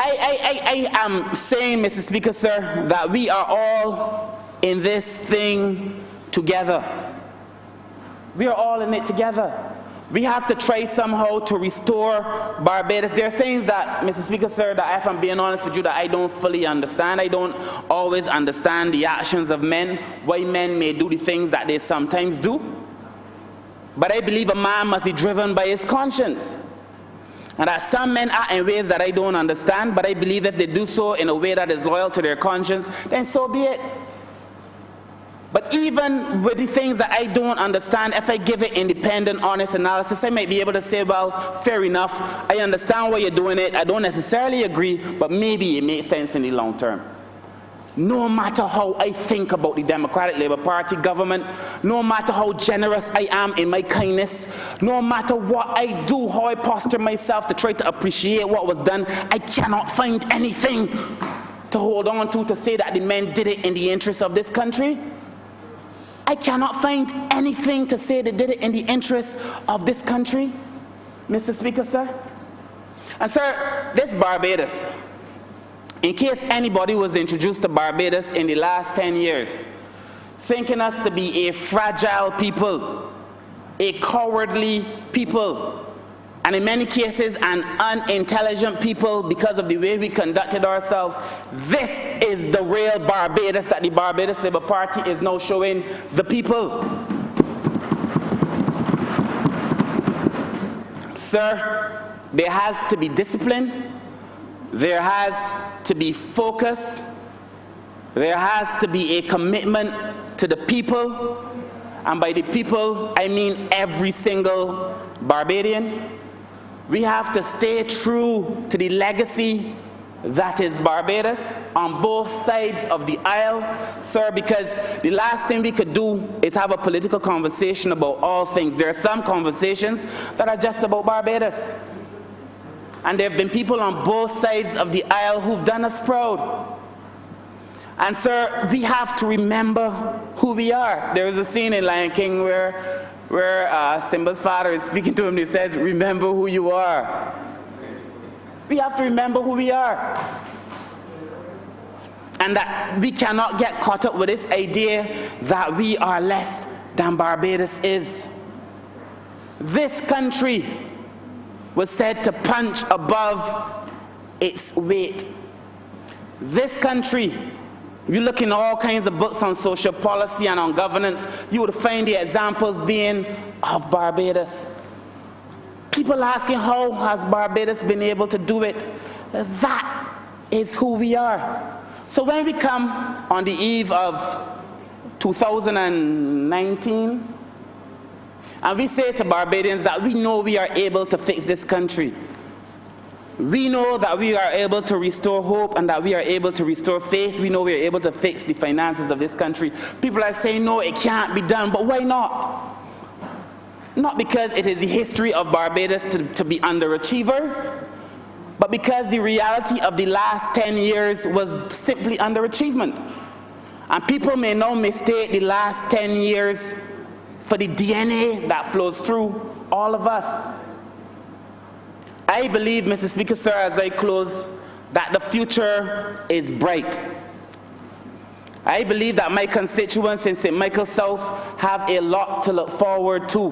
I am saying, Mr. Speaker, sir, that we are all in this thing together. We are all in it together. We have to try somehow to restore Barbados. There are things that, Mr. Speaker, sir, that if I'm being honest with you, that I don't fully understand. I don't always understand the actions of men, why men may do the things that they sometimes do. But I believe a man must be driven by his conscience. And that some men act in ways that I don't understand, but I believe if they do so in a way that is loyal to their conscience, then so be it. But even with the things that I don't understand, if I give it independent, honest analysis, I might be able to say, well, fair enough, I understand why you're doing it, I don't necessarily agree, but maybe it makes sense in the long term. no matter how I think about the Democratic Labour Party government, no matter how generous I am in my kindness, no matter what I do, how I posture myself to try to appreciate what was done, I cannot find anything to hold on to say that the men did it in the interest of this country. I cannot find anything to say they did it in the interest of this country, Mr. Speaker, sir. And sir, this Barbados, in case anybody was introduced to Barbados in the last 10 years, thinking us to be a fragile people, a cowardly people, and in many cases an unintelligent people because of the way we conducted ourselves, this is the real Barbados that the Barbados Labour Party is now showing the people. Sir, there has to be discipline. There has to be focus. There has to be a commitment to the people. And by the people, I mean every single Barbadian. We have to stay true to the legacy that is Barbados on both sides of the aisle, sir, because the last thing we could do is have a political conversation about all things. There are some conversations that are just about Barbados. And there have been people on both sides of the aisle who've done us proud. And sir, we have to remember who we are. There is a scene in Lion King where Simba's father is speaking to him and he says, remember who you are. We have to remember who we are. And that we cannot get caught up with this idea that we are less than Barbados is. This country was said to punch above its weight. This country, if you look in all kinds of books on social policy and on governance, you would find the examples being of Barbados. People asking, how has Barbados been able to do it? That is who we are. So when we come on the eve of 2019, and we say to Barbadians that we know we are able to fix this country. We know that we are able to restore hope and that we are able to restore faith. We know we are able to fix the finances of this country. People are saying, no, it can't be done, but why not? Not because it is the history of Barbados to be underachievers, but because the reality of the last 10 years was simply underachievement. And people may now mistake the last 10 years for the DNA that flows through all of us. I believe, Mr. Speaker, sir, as I close, that the future is bright. I believe that my constituents in St. Michael South have a lot to look forward to.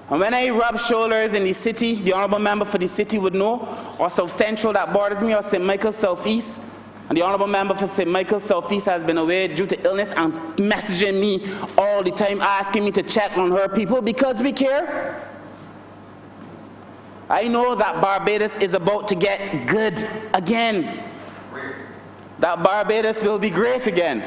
And when I rub shoulders in the city, the honourable member for the city would know, or South Central that borders me, or St. Michael South East, and the honourable member for St. Michael South East has been away due to illness and messaging me all the time, asking me to check on her people because we care. I know that Barbados is about to get good again. That Barbados will be great again.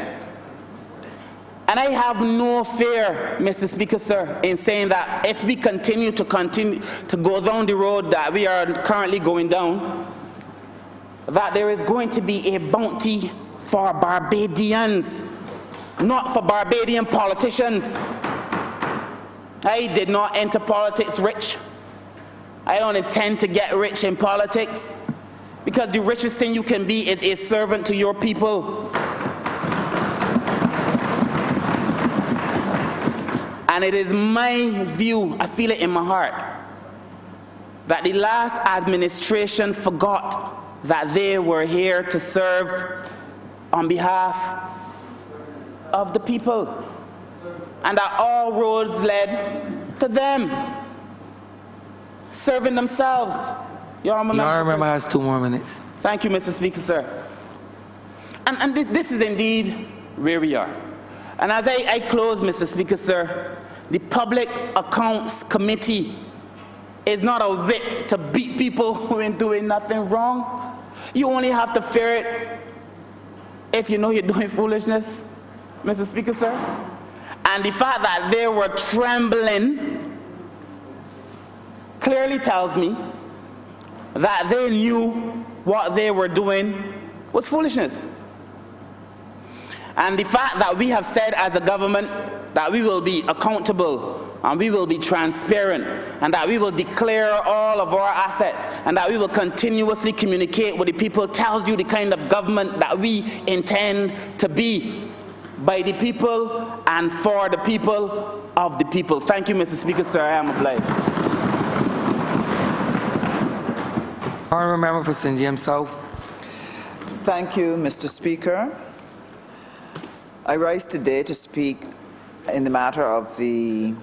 And I have no fear, Mr. Speaker, sir, in saying that if we continue to go down the road that we are currently going down, that there is going to be a bounty for Barbadians, not for Barbadian politicians. I did not enter politics rich. I don't intend to get rich in politics, because the richest thing you can be is a servant to your people. And it is my view, I feel it in my heart, that the last administration forgot that they were here to serve on behalf of the people, and that all roads led to them serving themselves. Your Honourable Member has 2 more minutes. Thank you, Mr. Speaker, sir. And this is indeed where we are. And as I close, Mr. Speaker, sir, the Public Accounts Committee is not a whip to beat people who ain't doing nothing wrong. You only have to fear it if you know you're doing foolishness, Mr. Speaker, sir. And the fact that they were trembling clearly tells me that they knew what they were doing was foolishness. And the fact that we have said as a government that we will be accountable and we will be transparent and that we will declare all of our assets and that we will continuously communicate with the people tells you the kind of government that we intend to be, by the people and for the people of the people. Thank you, Mr. Speaker, sir. I am obliged. Honourable Member for St. James South. Thank you, Mr. Speaker. I rise today to speak in the matter of the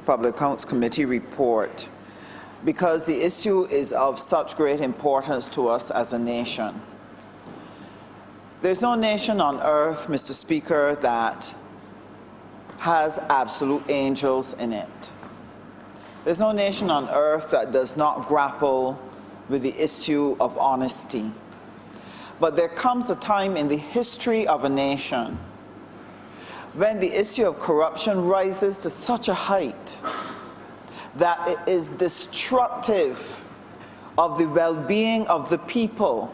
Public Accounts Committee report because the issue is of such great importance to us as a nation. There's no nation on earth, Mr. Speaker, that has absolute angels in it. There's no nation on earth that does not grapple with the issue of honesty. But there comes a time in the history of a nation when the issue of corruption rises to such a height that it is destructive of the well-being of the people,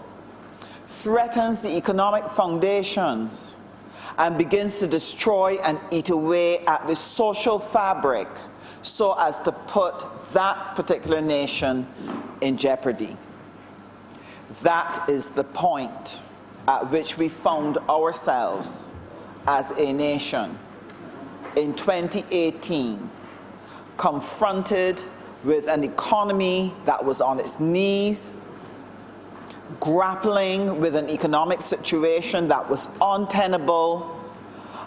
threatens the economic foundations, and begins to destroy and eat away at the social fabric so as to put that particular nation in jeopardy. That is the point at which we found ourselves as a nation in 2018, confronted with an economy that was on its knees, grappling with an economic situation that was untenable,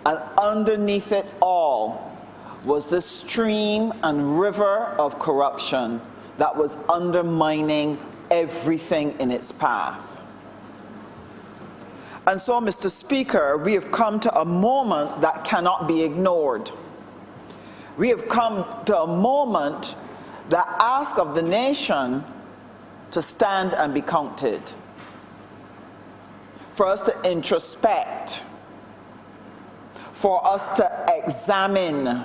and underneath it all was the stream and river of corruption that was undermining everything in its path. And so, Mr. Speaker, we have come to a moment that cannot be ignored. We have come to a moment that asks of the nation to stand and be counted, for us to introspect, for us to examine,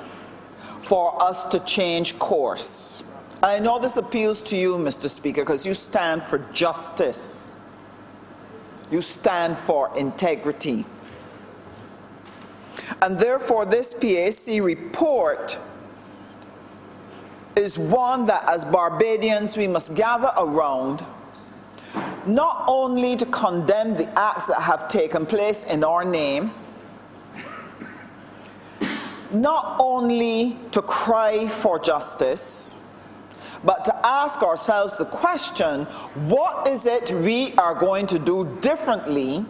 for us to change course. And I know this appeals to you, Mr. Speaker, because you stand for justice. You stand for integrity. And therefore, this PAC report is one that, as Barbadians, we must gather around, not only to condemn the acts that have taken place in our name, not only to cry for justice, but to ask ourselves the question, what is it we are going to do differently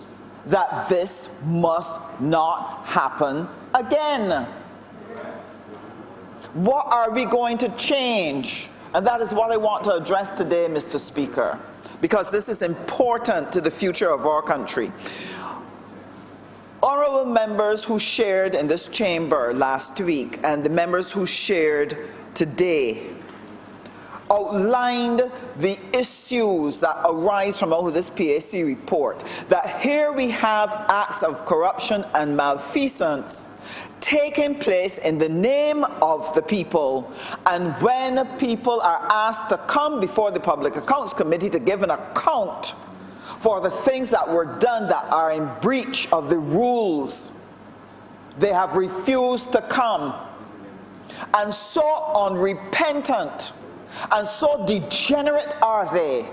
that this must not happen again? What are we going to change? And that is what I want to address today, Mr. Speaker, because this is important to the future of our country. Honourable members who shared in this chamber last week and the members who shared today outlined the issues that arise from out of this PAC report, that here we have acts of corruption and malfeasance taking place in the name of the people, and when people are asked to come before the Public Accounts Committee to give an account for the things that were done that are in breach of the rules, they have refused to come. And so unrepentant and so degenerate are they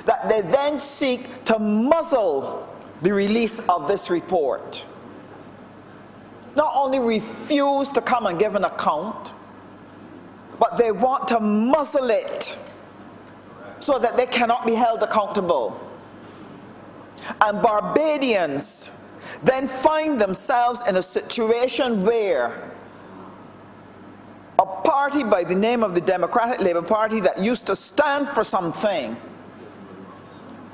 that they then seek to muzzle the release of this report. Not only refuse to come and give an account, but they want to muzzle it so that they cannot be held accountable. And Barbadians then find themselves in a situation where a party by the name of the Democratic Labour Party that used to stand for something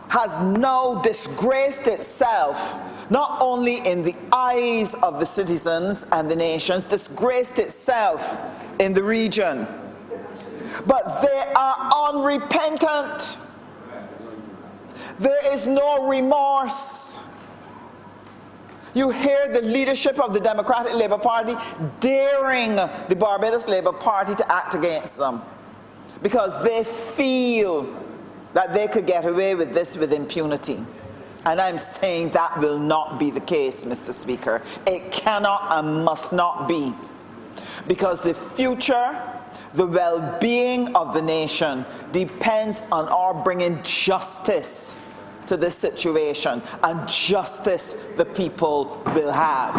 has now disgraced itself, not only in the eyes of the citizens and the nations, disgraced itself in the region, but they are unrepentant. There is no remorse. You hear the leadership of the Democratic Labour Party daring the Barbados Labour Party to act against them because they feel that they could get away with this with impunity. And I'm saying that will not be the case, Mr. Speaker. It cannot and must not be. Because the future, the well-being of the nation depends on our bringing justice to this situation, and justice the people will have.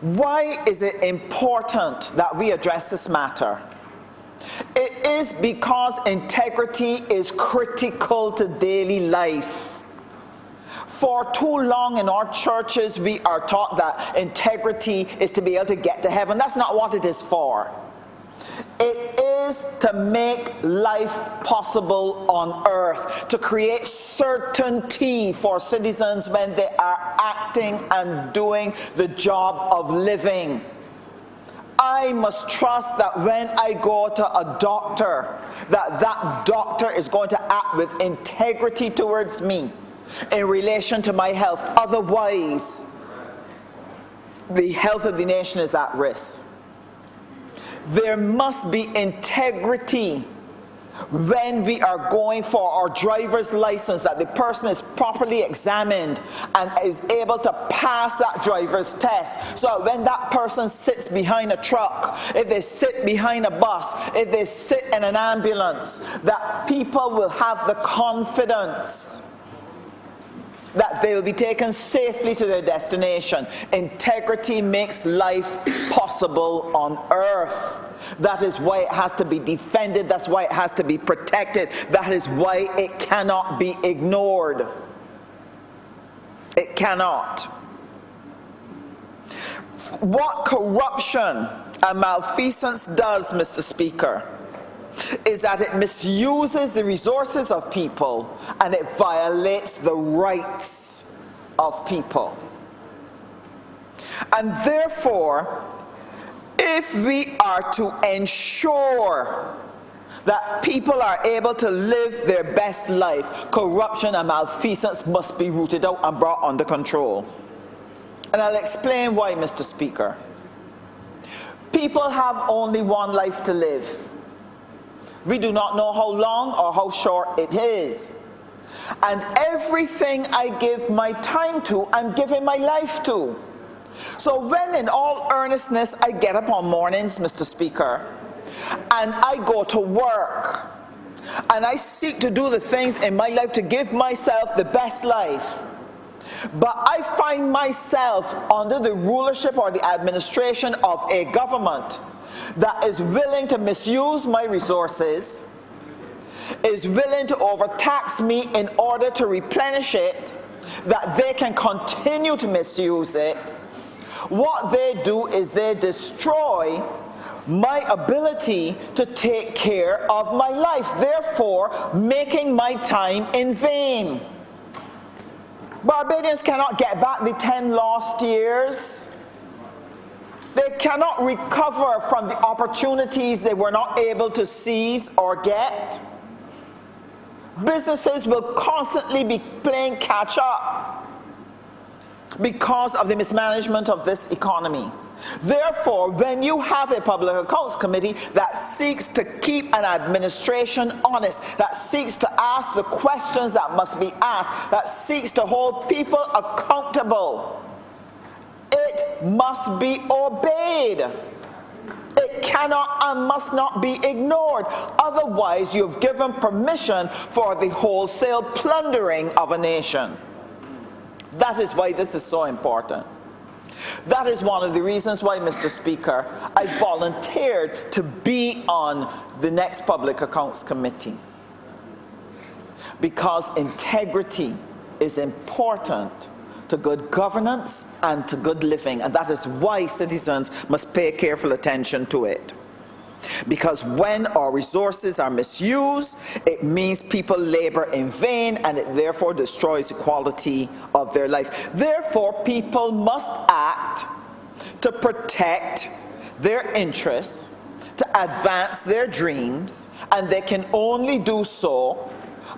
Why is it important that we address this matter? It is because integrity is critical to daily life. For too long in our churches, we are taught that integrity is to be able to get to heaven. That's not what it is for. It is to make life possible on earth, to create certainty for citizens when they are acting and doing the job of living. I must trust that when I go to a doctor, that doctor is going to act with integrity towards me in relation to my health. Otherwise, the health of the nation is at risk. There must be integrity when we are going for our driver's license, that the person is properly examined and is able to pass that driver's test. So when that person sits behind a truck, if they sit behind a bus, if they sit in an ambulance, that people will have the confidence that they will be taken safely to their destination. Integrity makes life possible on earth. That is why it has to be defended. That's why it has to be protected. That is why it cannot be ignored. It cannot. What corruption and malfeasance does, Mr. Speaker, is that it misuses the resources of people and it violates the rights of people. And therefore, if we are to ensure that people are able to live their best life, corruption and malfeasance must be rooted out and brought under control. And I'll explain why, Mr. Speaker. People have only one life to live. We do not know how long or how short it is. And everything I give my time to, I'm giving my life to. So when in all earnestness I get up on mornings, Mr. Speaker, and I go to work, and I seek to do the things in my life to give myself the best life, but I find myself under the rulership or the administration of a government that is willing to misuse my resources, is willing to overtax me in order to replenish it, that they can continue to misuse it, what they do is they destroy my ability to take care of my life, therefore making my time in vain. Barbadians cannot get back the 10 lost years. They cannot recover from the opportunities they were not able to seize or get. Businesses will constantly be playing catch up because of the mismanagement of this economy. Therefore, when you have a Public Accounts Committee that seeks to keep an administration honest, that seeks to ask the questions that must be asked, that seeks to hold people accountable, it must be obeyed. It cannot and must not be ignored. Otherwise, you've given permission for the wholesale plundering of a nation. That is why this is so important. That is one of the reasons why, Mr. Speaker, I volunteered to be on the next Public Accounts Committee. Because integrity is important to good governance and to good living, and that is why citizens must pay careful attention to it. Because when our resources are misused, it means people labor in vain, and it therefore destroys the quality of their life. Therefore, people must act to protect their interests, to advance their dreams, and they can only do so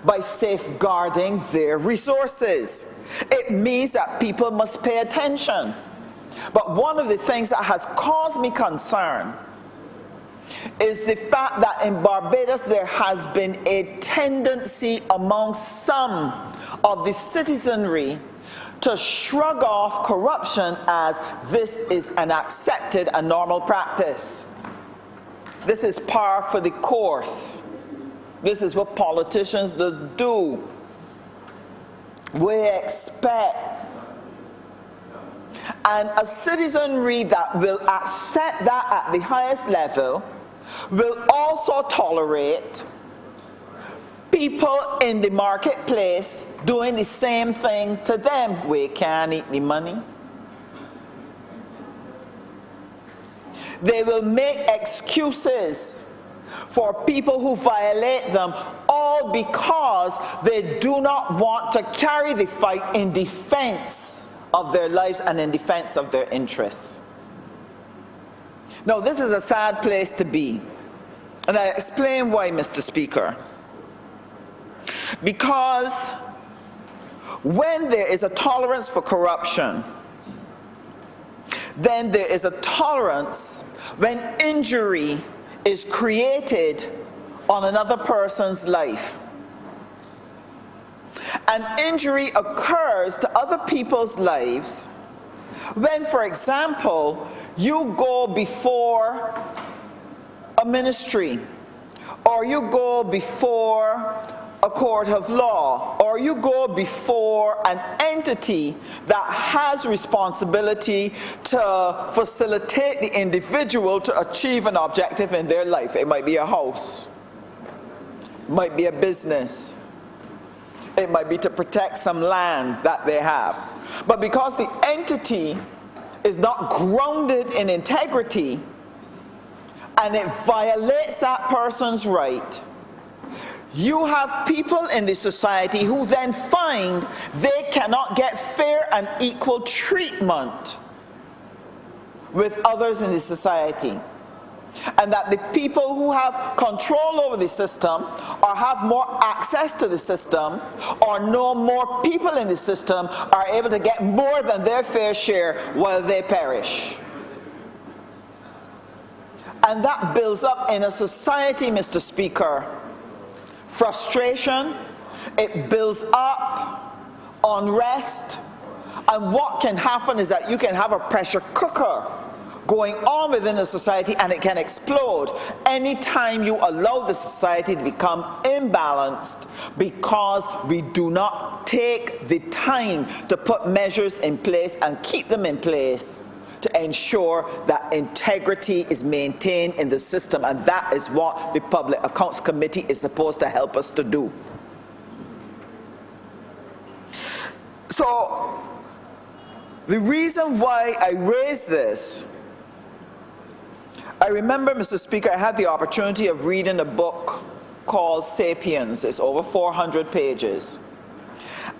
by safeguarding their resources. It means that people must pay attention. But one of the things that has caused me concern is the fact that in Barbados there has been a tendency among some of the citizenry to shrug off corruption as this is an accepted and normal practice. This is par for the course. This is what politicians do. We expect. And a citizenry that will accept that at the highest level will also tolerate people in the marketplace doing the same thing to them. We can't eat the money. They will make excuses for people who violate them, all because they do not want to carry the fight in defense of their lives and in defense of their interests. Now, this is a sad place to be. And I explain why, Mr. Speaker. Because when there is a tolerance for corruption, then there is a tolerance when injury is created on another person's life. And injury occurs to other people's lives when, for example, you go before a ministry, or you go before a court of law, or you go before an entity that has responsibility to facilitate the individual to achieve an objective in their life. It might be a house, it might be a business, it might be to protect some land that they have. But because the entity is not grounded in integrity and it violates that person's right, you have people in the society who then find they cannot get fair and equal treatment with others in the society. And that the people who have control over the system, or have more access to the system, or know more people in the system, are able to get more than their fair share while they perish. And that builds up in a society, Mr. Speaker, frustration, it builds up unrest, and what can happen is that you can have a pressure cooker going on within a society, and it can explode anytime you allow the society to become imbalanced, because we do not take the time to put measures in place and keep them in place to ensure that integrity is maintained in the system. And that is what the Public Accounts Committee is supposed to help us to do. So, the reason why I raise this, I remember, Mr. Speaker, I had the opportunity of reading a book called Sapiens. It's over 400 pages.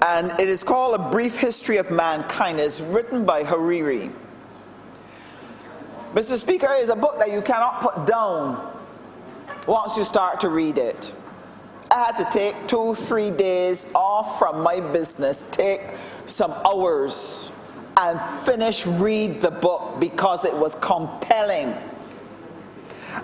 And it is called A Brief History of Mankind. It's written by Hariri. Mr. Speaker, it's a book that you cannot put down once you start to read it. I had to take 2-3 days off from my business, take some hours, and read the book because it was compelling.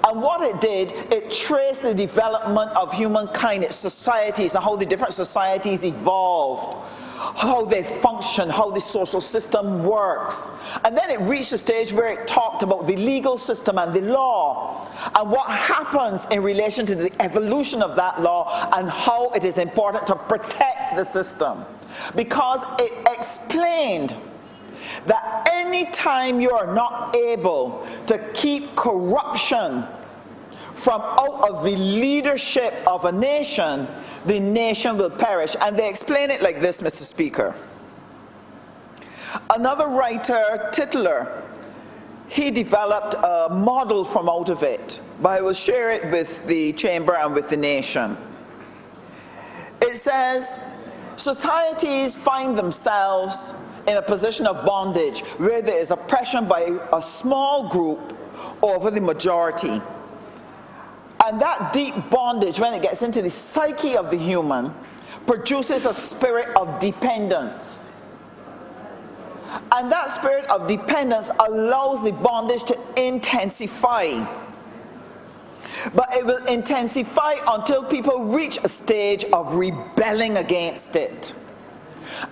And what it did, it traced the development of humankind, its societies, and how the different societies evolved, how they function, how the social system works. And then it reached a stage where it talked about the legal system and the law, and what happens in relation to the evolution of that law, and how it is important to protect the system. Because it explained that any time you are not able to keep corruption from out of the leadership of a nation, the nation will perish. And they explain it like this, Mr. Speaker. Another writer, Titler, he developed a model from out of it, but I will share it with the chamber and with the nation. It says, societies find themselves in a position of bondage where there is oppression by a small group over the majority. And that deep bondage, when it gets into the psyche of the human, produces a spirit of dependence. And that spirit of dependence allows the bondage to intensify. but it will intensify until people reach a stage of rebelling against it.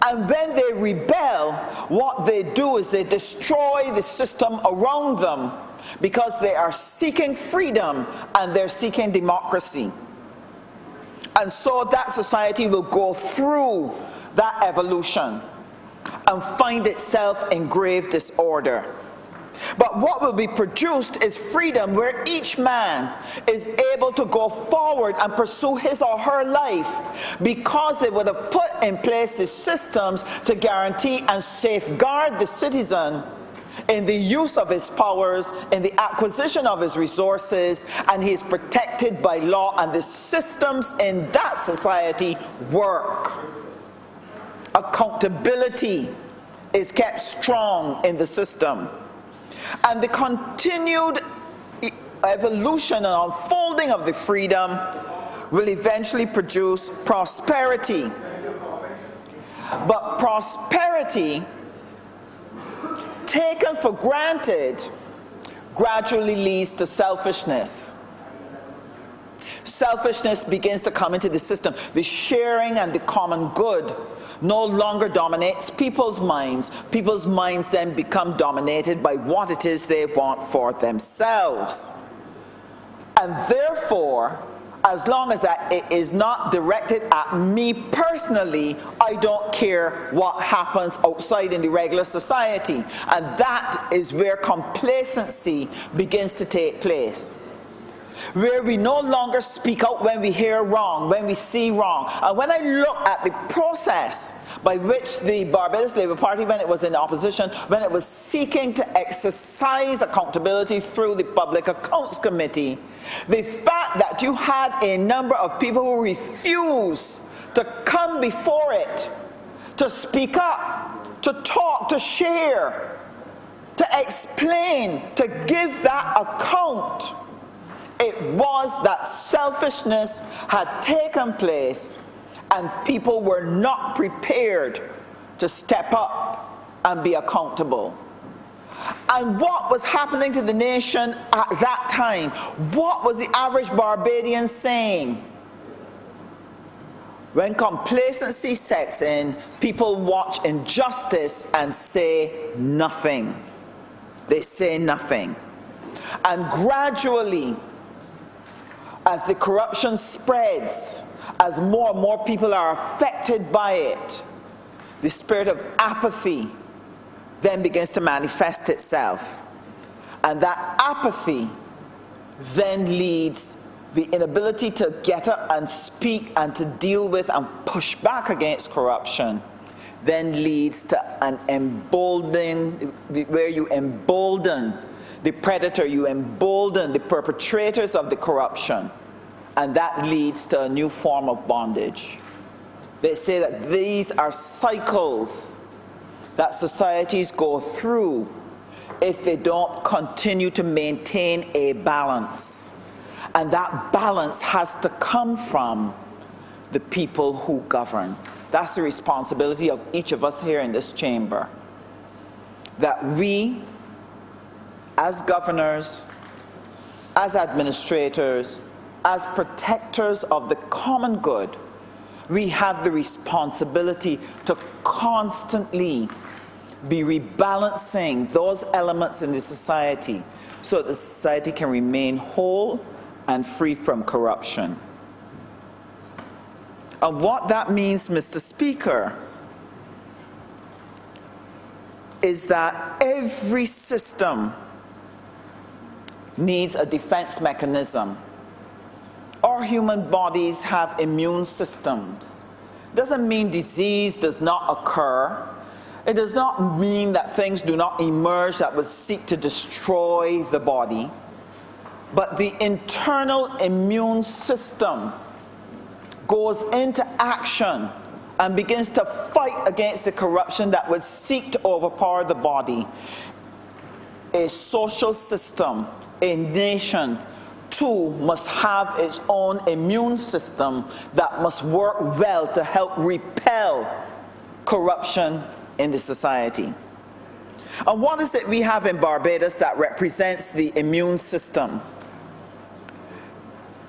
And when they rebel, what they do is they destroy the system around them because they are seeking freedom and they're seeking democracy. And so that society will go through that evolution and find itself in grave disorder. But what will be produced is freedom, where each man is able to go forward and pursue his or her life because they would have put in place the systems to guarantee and safeguard the citizen in the use of his powers, in the acquisition of his resources, and he is protected by law, and the systems in that society work. Accountability is kept strong in the system. And the continued evolution and unfolding of the freedom will eventually produce prosperity. But prosperity, taken for granted, gradually leads to selfishness. Selfishness begins to come into the system. The sharing and the common good no longer dominates people's minds. People's minds then become dominated by what it is they want for themselves. And therefore, as long as that it is not directed at me personally, I don't care what happens outside in the regular society. And that is where complacency begins to take place, where we no longer speak out when we hear wrong, when we see wrong. And when I look at the process by which the Barbados Labour Party, when it was in opposition, when it was seeking to exercise accountability through the Public Accounts Committee, the fact that you had a number of people who refused to come before it, to speak up, to talk, to share, to explain, to give that account, it was that selfishness had taken place and people were not prepared to step up and be accountable. And what was happening to the nation at that time? What was the average Barbadian saying? When complacency sets in, people watch injustice and say nothing. They say nothing. And gradually, as the corruption spreads, as more and more people are affected by it, the spirit of apathy then begins to manifest itself. And that apathy then leads the inability to get up and speak and to deal with and push back against corruption, then leads to an emboldening, where you embolden the predator, you embolden the perpetrators of the corruption, and that leads to a new form of bondage. They say that these are cycles that societies go through if they don't continue to maintain a balance. And that balance has to come from the people who govern. That's the responsibility of each of us here in this chamber. That we, as governors, as administrators, as protectors of the common good, we have the responsibility to constantly be rebalancing those elements in the society so that the society can remain whole and free from corruption. And what that means, Mr. Speaker, is that every system needs a defense mechanism. Our human bodies have immune systems. Doesn't mean disease does not occur. It does not mean that things do not emerge that would seek to destroy the body. But the internal immune system goes into action and begins to fight against the corruption that would seek to overpower the body. A social system, a nation, too, must have its own immune system that must work well to help repel corruption in the society. And what is it we have in Barbados that represents the immune system?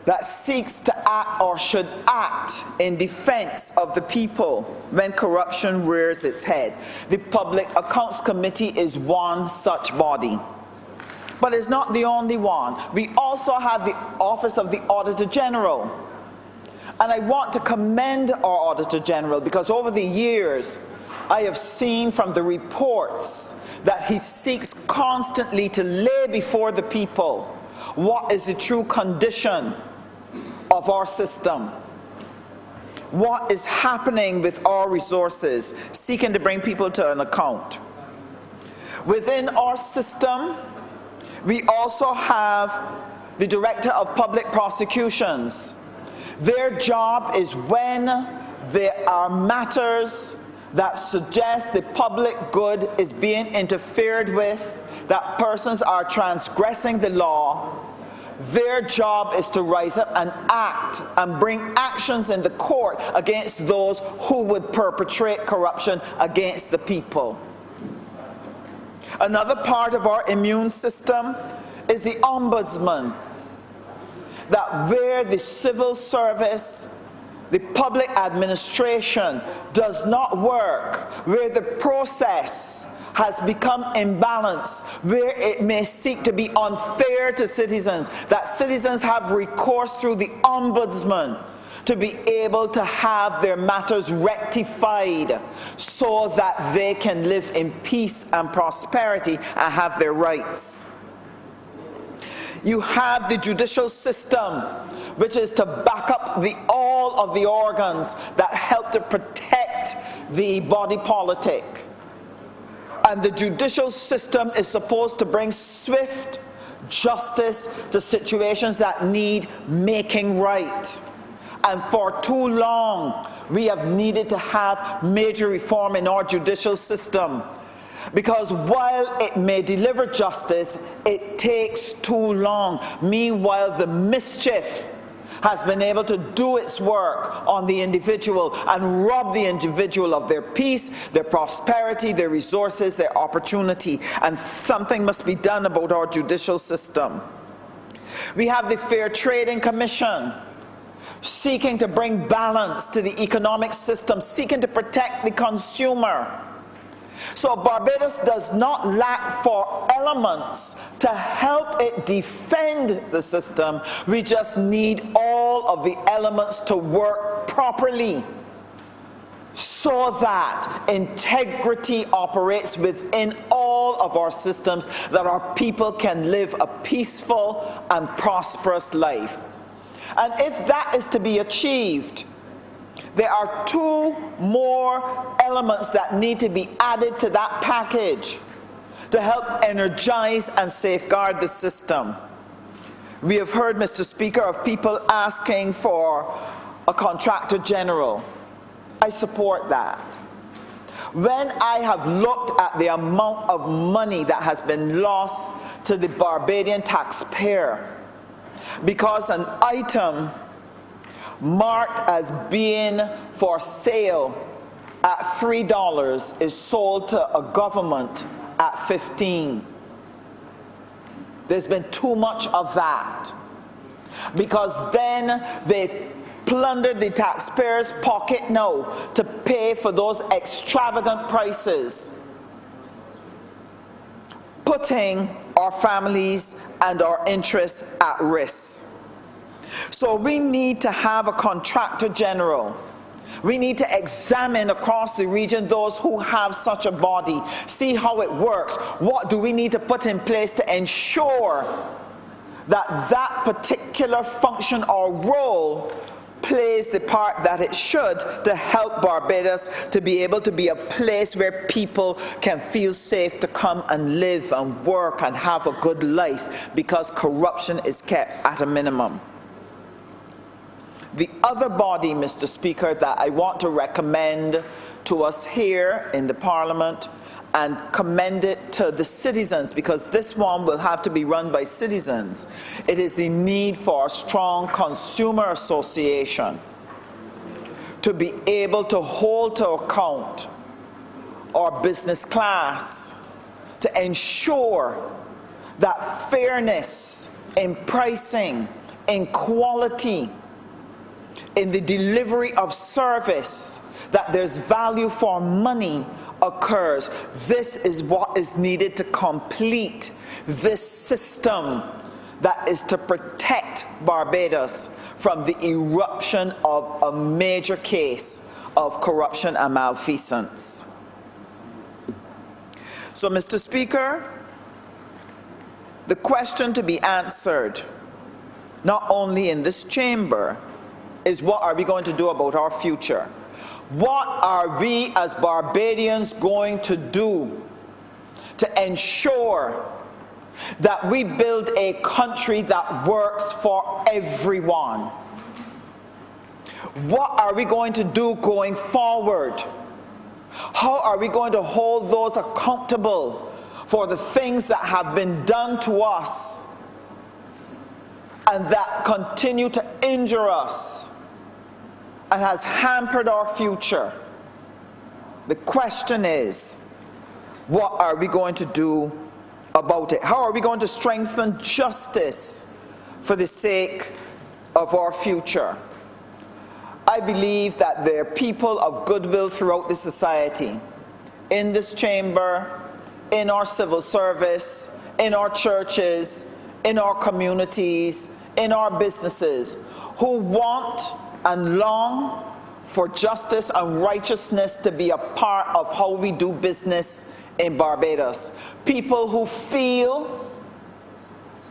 that seeks to act or should act in defense of the people when corruption rears its head. The Public Accounts Committee is one such body. But it's not the only one. We also have the Office of the Auditor General. And I want to commend our Auditor General because over the years, I have seen from the reports that he seeks constantly to lay before the people what is the true condition of our system. What is happening with our resources, seeking to bring people to an account. Within our system, we also have the Director of Public Prosecutions. Their job is when there are matters that suggest the public good is being interfered with, that persons are transgressing the law, their job is to rise up and act and bring actions in the court against those who would perpetrate corruption against the people. Another part of our immune system is the ombudsman, that where the civil service, the public administration does not work, where the process has become imbalanced, where it may seek to be unfair to citizens, that citizens have recourse through the ombudsman to be able to have their matters rectified so that they can live in peace and prosperity and have their rights. You have the judicial system, which is to back up all of the organs that help to protect the body politic. And the judicial system is supposed to bring swift justice to situations that need making right. And for too long, we have needed to have major reform in our judicial system. Because while it may deliver justice, it takes too long. Meanwhile, the mischief has been able to do its work on the individual and rob the individual of their peace, their prosperity, their resources, their opportunity. And something must be done about our judicial system. We have the Fair Trading Commission, seeking to bring balance to the economic system, seeking to protect the consumer. So Barbados does not lack for elements to help it defend the system. We just need all of the elements to work properly so that integrity operates within all of our systems, that our people can live a peaceful and prosperous life. And if that is to be achieved, there are two more elements that need to be added to that package to help energize and safeguard the system. We have heard, Mr. Speaker, of people asking for a contractor general. I support that. When I have looked at the amount of money that has been lost to the Barbadian taxpayer because an item marked as being for sale at $3 is sold to a government at $15. There's been too much of that, because then they plundered the taxpayer's pocket now to pay for those extravagant prices, putting our families and our interests at risk. So we need to have a contractor general. We need to examine across the region those who have such a body, see how it works. What do we need to put in place to ensure that that particular function or role plays the part that it should to help Barbados to be able to be a place where people can feel safe to come and live and work and have a good life, because corruption is kept at a minimum. The other body, Mr. Speaker, that I want to recommend to us here in the Parliament and commend it to the citizens, because this one will have to be run by citizens, it is the need for a strong consumer association to be able to hold to account our business class, to ensure that fairness in pricing, in quality, in the delivery of service, that there's value for money occurs. This is what is needed to complete this system that is to protect Barbados from the eruption of a major case of corruption and malfeasance. So, Mr. Speaker, the question to be answered, not only in this chamber, is what are we going to do about our future? What are we as Barbadians going to do to ensure that we build a country that works for everyone? What are we going to do going forward? How are we going to hold those accountable for the things that have been done to us and that continue to injure us and has hampered our future? The question is, what are we going to do about it? How are we going to strengthen justice for the sake of our future? I believe that there are people of goodwill throughout the society, in this chamber, in our civil service, in our churches, in our communities, in our businesses, who want and long for justice and righteousness to be a part of how we do business in Barbados. People who feel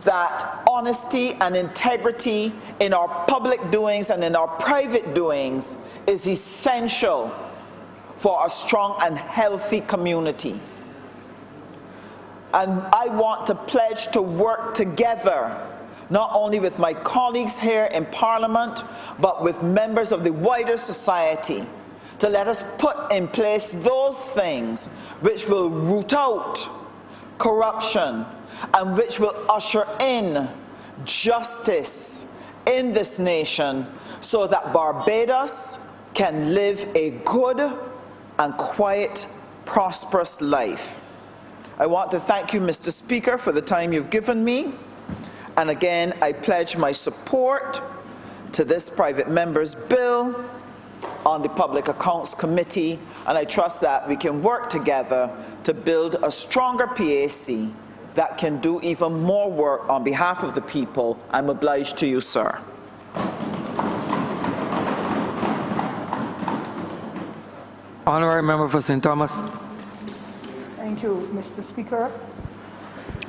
that honesty and integrity in our public doings and in our private doings is essential for a strong and healthy community. And I want to pledge to work together, not only with my colleagues here in Parliament, but with members of the wider society, to let us put in place those things which will root out corruption and which will usher in justice in this nation so that Barbados can live a good and quiet, prosperous life. I want to thank you, Mr. Speaker, for the time you've given me. And again, I pledge my support to this private member's bill on the Public Accounts Committee, and I trust that we can work together to build a stronger PAC that can do even more work on behalf of the people. I'm obliged to you, sir. Honourable Member for St. Thomas. Thank you, Mr. Speaker.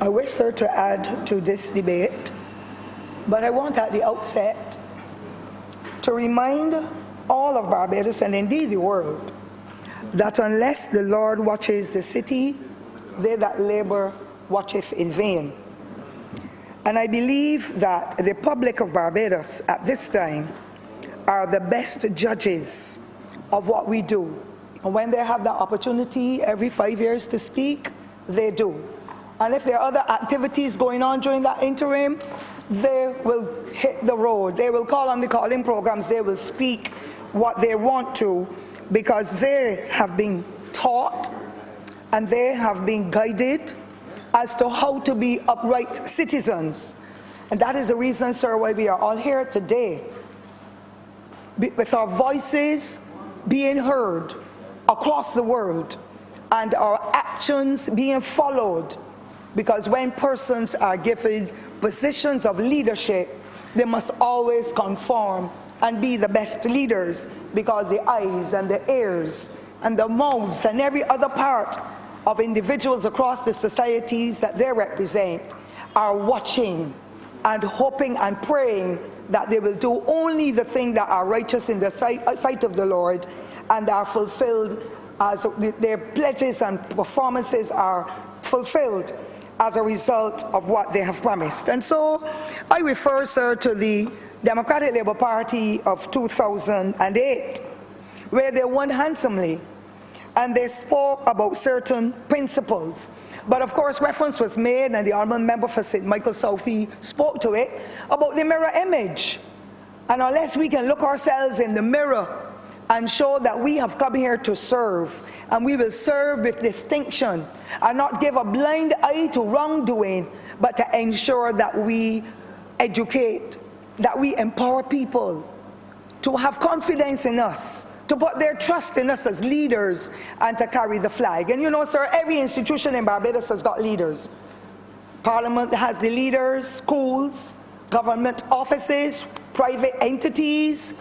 I wish, sir, to add to this debate, but I want at the outset to remind all of Barbados, and indeed the world, that unless the Lord watches the city, they that labor watcheth in vain. And I believe that the public of Barbados at this time are the best judges of what we do. And when they have the opportunity every 5 years to speak, they do. And if there are other activities going on during that interim, they will hit the road. They will call on the calling programs. They will speak what they want to, because they have been taught and they have been guided as to how to be upright citizens. And that is the reason, sir, why we are all here today, with our voices being heard across the world and our actions being followed. Because when persons are given positions of leadership, they must always conform and be the best leaders, because the eyes and the ears and the mouths and every other part of individuals across the societies that they represent are watching and hoping and praying that they will do only the things that are righteous in the sight of the Lord, and are fulfilled as their pledges and performances are fulfilled as a result of what they have promised. And so I refer, sir, to the Democratic Labour Party of 2008, where they won handsomely and they spoke about certain principles. But of course, reference was made, and the Honourable Member for St. Michael Southie spoke to it, about the mirror image. And unless we can look ourselves in the mirror and show that we have come here to serve, and we will serve with distinction, and not give a blind eye to wrongdoing, but to ensure that we educate that we empower people to have confidence in us, to put their trust in us as leaders, and to carry the flag. And you know, sir, every institution in Barbados has got leaders. Parliament has the leaders, schools, government offices, private entities.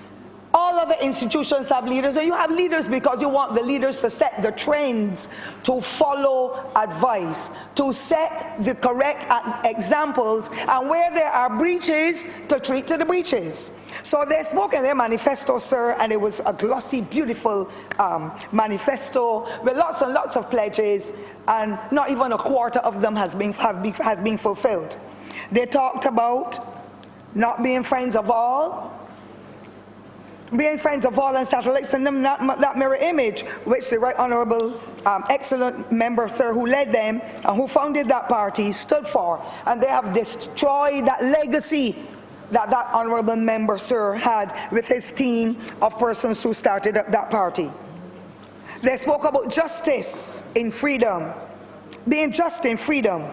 All other institutions have leaders, and you have leaders because you want the leaders to set the trends, to follow advice, to set the correct examples, and where there are breaches, to treat to the breaches. So they spoke in their manifesto, sir, and it was a glossy, beautiful manifesto with lots and lots of pledges, and not even a quarter of them has been fulfilled. They talked about not being friends of all, being friends of all and satellites, and them that mirror image, which the Right Honourable, excellent member, sir, who led them and who founded that party, stood for. And they have destroyed that legacy that that honourable member, sir, had with his team of persons who started up that party. They spoke about justice in freedom, being just in freedom,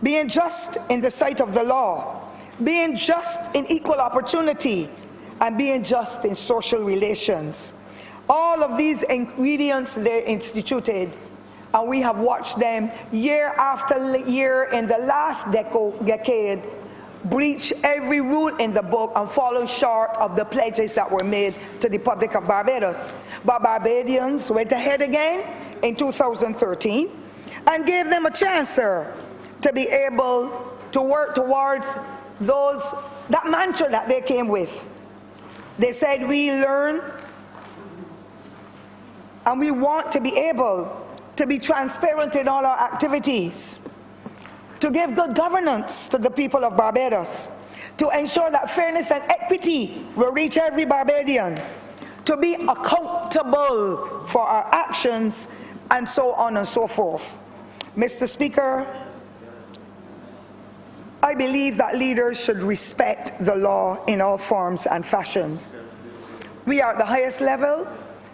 being just in the sight of the law, being just in equal opportunity, and being just in social relations. All of these ingredients they instituted, and we have watched them year after year in the last decade breach every rule in the book and fall short of the pledges that were made to the public of Barbados. But Barbadians went ahead again in 2013 and gave them a chance, sir, to be able to work towards that mantra that they came with. They said, we learn and we want to be able to be transparent in all our activities, to give good governance to the people of Barbados, to ensure that fairness and equity will reach every Barbadian, to be accountable for our actions, and so on and so forth. Mr. Speaker, I believe that leaders should respect the law in all forms and fashions. We are at the highest level.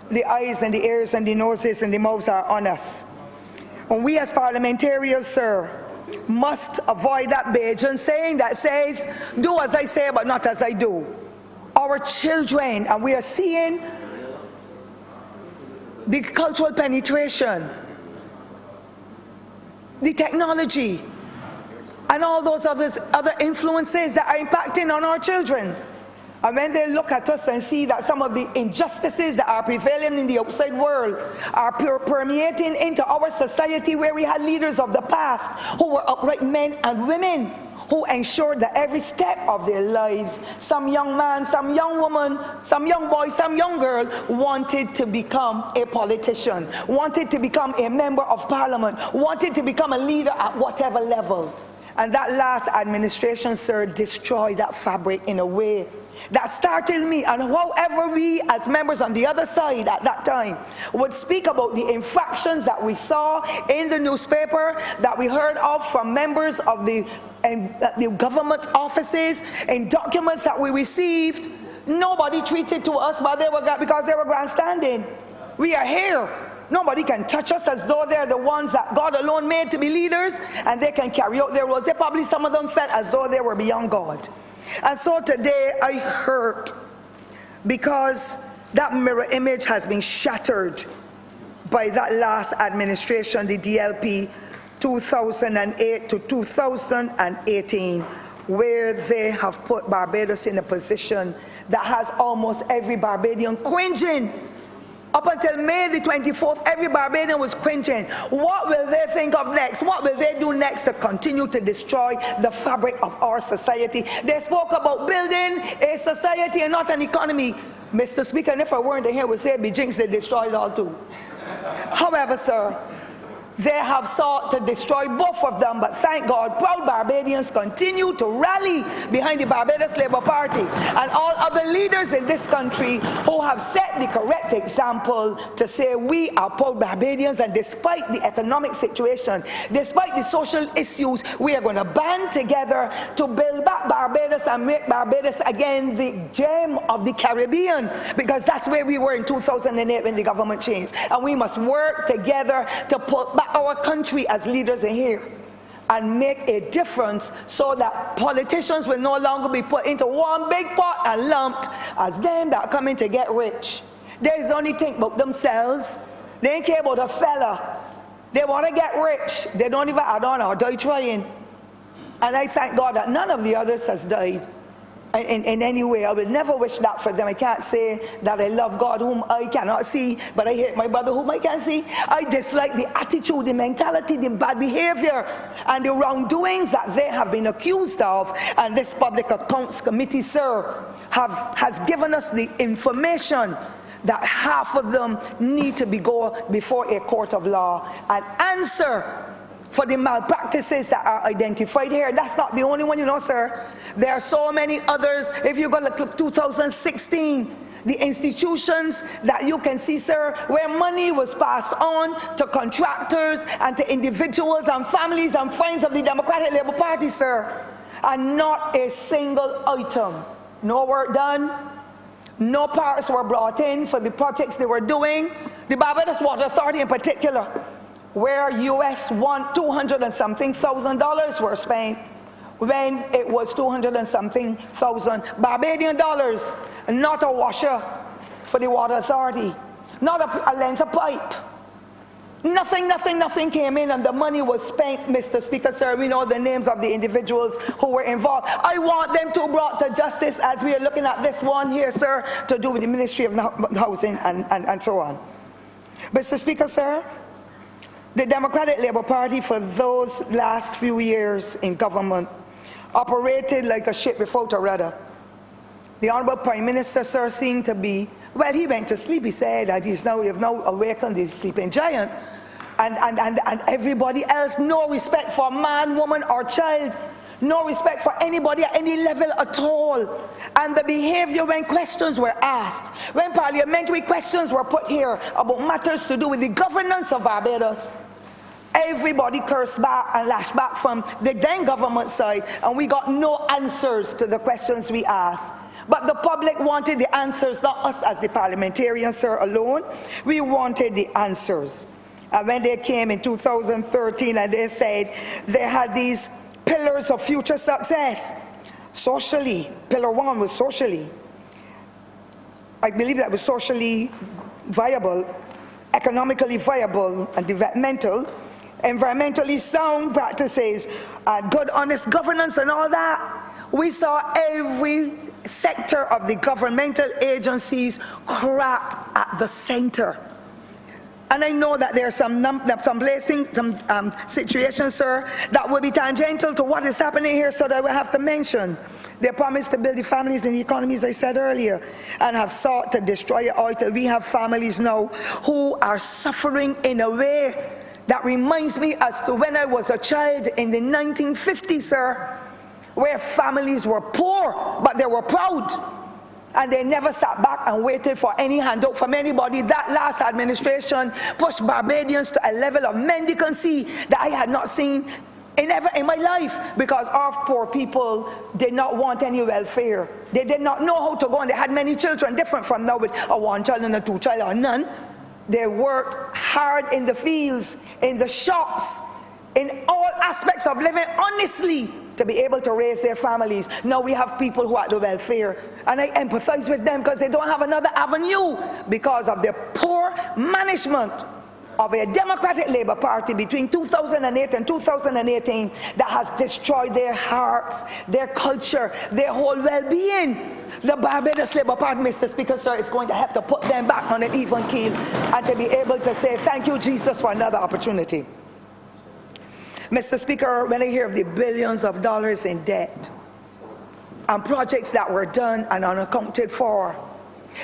The eyes and the ears and the noses and the mouths are on us. And we as parliamentarians, sir, must avoid that Bajan saying that says, do as I say but not as I do. Our children, and we are seeing the cultural penetration, the technology, and all those other influences that are impacting on our children. And when they look at us and see that some of the injustices that are prevailing in the outside world are permeating into our society, where we had leaders of the past who were upright men and women who ensured that every step of their lives, some young man, some young woman, some young boy, some young girl wanted to become a politician, wanted to become a member of parliament, wanted to become a leader at whatever level. And that last administration, sir, destroyed that fabric in a way that startled me. And however we as members on the other side at that time would speak about the infractions that we saw in the newspaper, that we heard of from members of the government offices, and documents that we received, nobody treated to us because they were grandstanding. We are here. Nobody can touch us as though they're the ones that God alone made to be leaders, and they can carry out their roles. They probably, some of them felt as though they were beyond God. And so today I hurt because that mirror image has been shattered by that last administration, the DLP 2008 to 2018, where they have put Barbados in a position that has almost every Barbadian cringing. Up until May the 24th, every Barbadian was cringing. What will they think of next? What will they do next to continue to destroy the fabric of our society? They spoke about building a society and not an economy. Mr. Speaker, and if I weren't here, I would say, be jinxed, they destroyed it all too. However, sir, they have sought to destroy both of them, but thank God, proud Barbadians continue to rally behind the Barbados Labour Party and all other leaders in this country who have set the correct example to say we are proud Barbadians, and despite the economic situation, despite the social issues, we are going to band together to build back Barbados and make Barbados again the gem of the Caribbean, because that's where we were in 2008 when the government changed. And we must work together to put back our country as leaders in here. and make a difference so that politicians will no longer be put into one big pot and lumped as them that coming to get rich. They only think about themselves. They ain't care about a fella. They want to get rich. They don't even add on or die trying. And I thank God that none of the others has died in any way. I will never wish that for them. I can't say that I love God whom I cannot see, but I hate my brother whom I can see. I dislike the attitude, the mentality, the bad behavior, and the wrongdoings that they have been accused of. And this Public Accounts Committee, sir, has given us the information that half of them need to go before a court of law and answer for the malpractices that are identified here. That's not the only one, you know, sir. There are so many others. If you go to 2016, the institutions that you can see, sir, where money was passed on to contractors and to individuals and families and friends of the Democratic Labour Party, sir, and not a single item. No work done. No parts were brought in for the projects they were doing. The Barbados Water Authority in particular, where US $200 and something thousand were spent when it was 200 and something thousand Barbadian dollars, not a washer for the Water Authority, not a length of pipe. Nothing came in, and the money was spent, Mr. Speaker, sir. We know the names of the individuals who were involved. I want them to be brought to justice, as we are looking at this one here, sir, to do with the Ministry of Housing and so on. Mr. Speaker, sir, the Democratic Labour Party for those last few years in government operated like a ship without a rudder. The Honourable Prime Minister, sir, seemed to be, well, he went to sleep. He said that we have now awakened the sleeping giant. And everybody else, no respect for man, woman, or child. No respect for anybody at any level at all. And the behavior when questions were asked, when parliamentary questions were put here about matters to do with the governance of Barbados, everybody cursed back and lashed back from the then government side, and we got no answers to the questions we asked. But the public wanted the answers, not us as the parliamentarians, sir, alone. We wanted the answers. And when they came in 2013 and they said they had these pillars of future success, socially, pillar one was socially. I believe that was socially viable, economically viable and developmental, environmentally sound practices, good honest governance and all that. We saw every sector of the governmental agencies crap at the center. And I know that there are some situations, sir, that will be tangential to what is happening here, so that I will have to mention. They promised to build the families and the economies, I said earlier, and have sought to destroy it all. We have families now who are suffering in a way that reminds me as to when I was a child in the 1950s, sir, where families were poor, but they were proud. And they never sat back and waited for any handout from anybody. That last administration pushed Barbadians to a level of mendicancy that I had not seen ever in my life, because our poor people did not want any welfare. They did not know how to go, and they had many children, different from now with a one child and a two child or none. They worked hard in the fields, in the shops, in all aspects of living honestly to be able to raise their families. Now we have people who are at the welfare, and I empathize with them because they don't have another avenue because of the poor management of a Democratic Labour Party between 2008 and 2018 that has destroyed their hearts, their culture, their whole well-being. The Barbados Labour Party, Mr. Speaker, sir, is going to have to put them back on an even keel and to be able to say, thank you, Jesus, for another opportunity. Mr. Speaker, when I hear of the billions of dollars in debt and projects that were done and unaccounted for,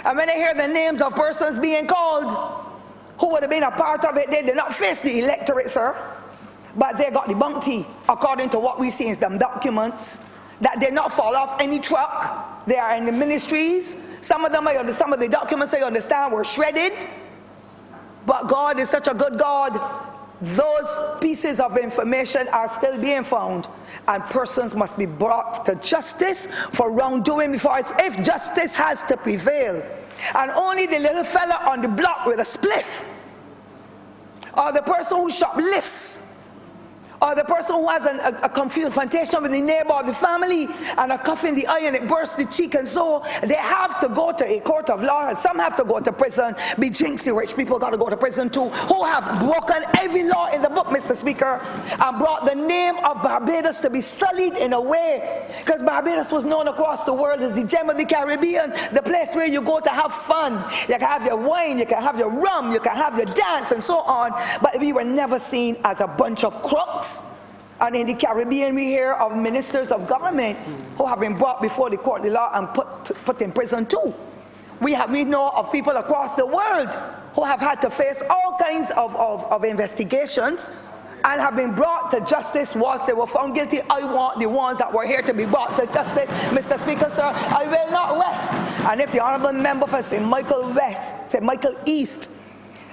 and when I hear the names of persons being called who would have been a part of it, they did not face the electorate, sir, but they got the bounty, according to what we see in them documents, that did not fall off any truck. They are in the ministries. Some of the documents I understand were shredded, but God is such a good God. Those pieces of information are still being found, and persons must be brought to justice for wrongdoing before it's, if justice has to prevail. And only the little fella on the block with a spliff, or the person who shoplifts, or the person who has a confrontation with the neighbor or the family and a cuff in the eye and it bursts the cheek, and so they have to go to a court of law. Some have to go to prison. Be jinxy rich people got to go to prison too, who have broken every law in the book, Mr. Speaker, and brought the name of Barbados to be sullied in a way, because Barbados was known across the world as the gem of the Caribbean, the place where you go to have fun. You can have your wine, you can have your rum, you can have your dance and so on, but we were never seen as a bunch of crooks. And in the Caribbean, we hear of ministers of government who have been brought before the court of law and put in prison too. We know of people across the world who have had to face all kinds of investigations and have been brought to justice once they were found guilty. I want the ones that were here to be brought to justice. Mr. Speaker, sir, I will not rest. And if the honourable member for St. Michael East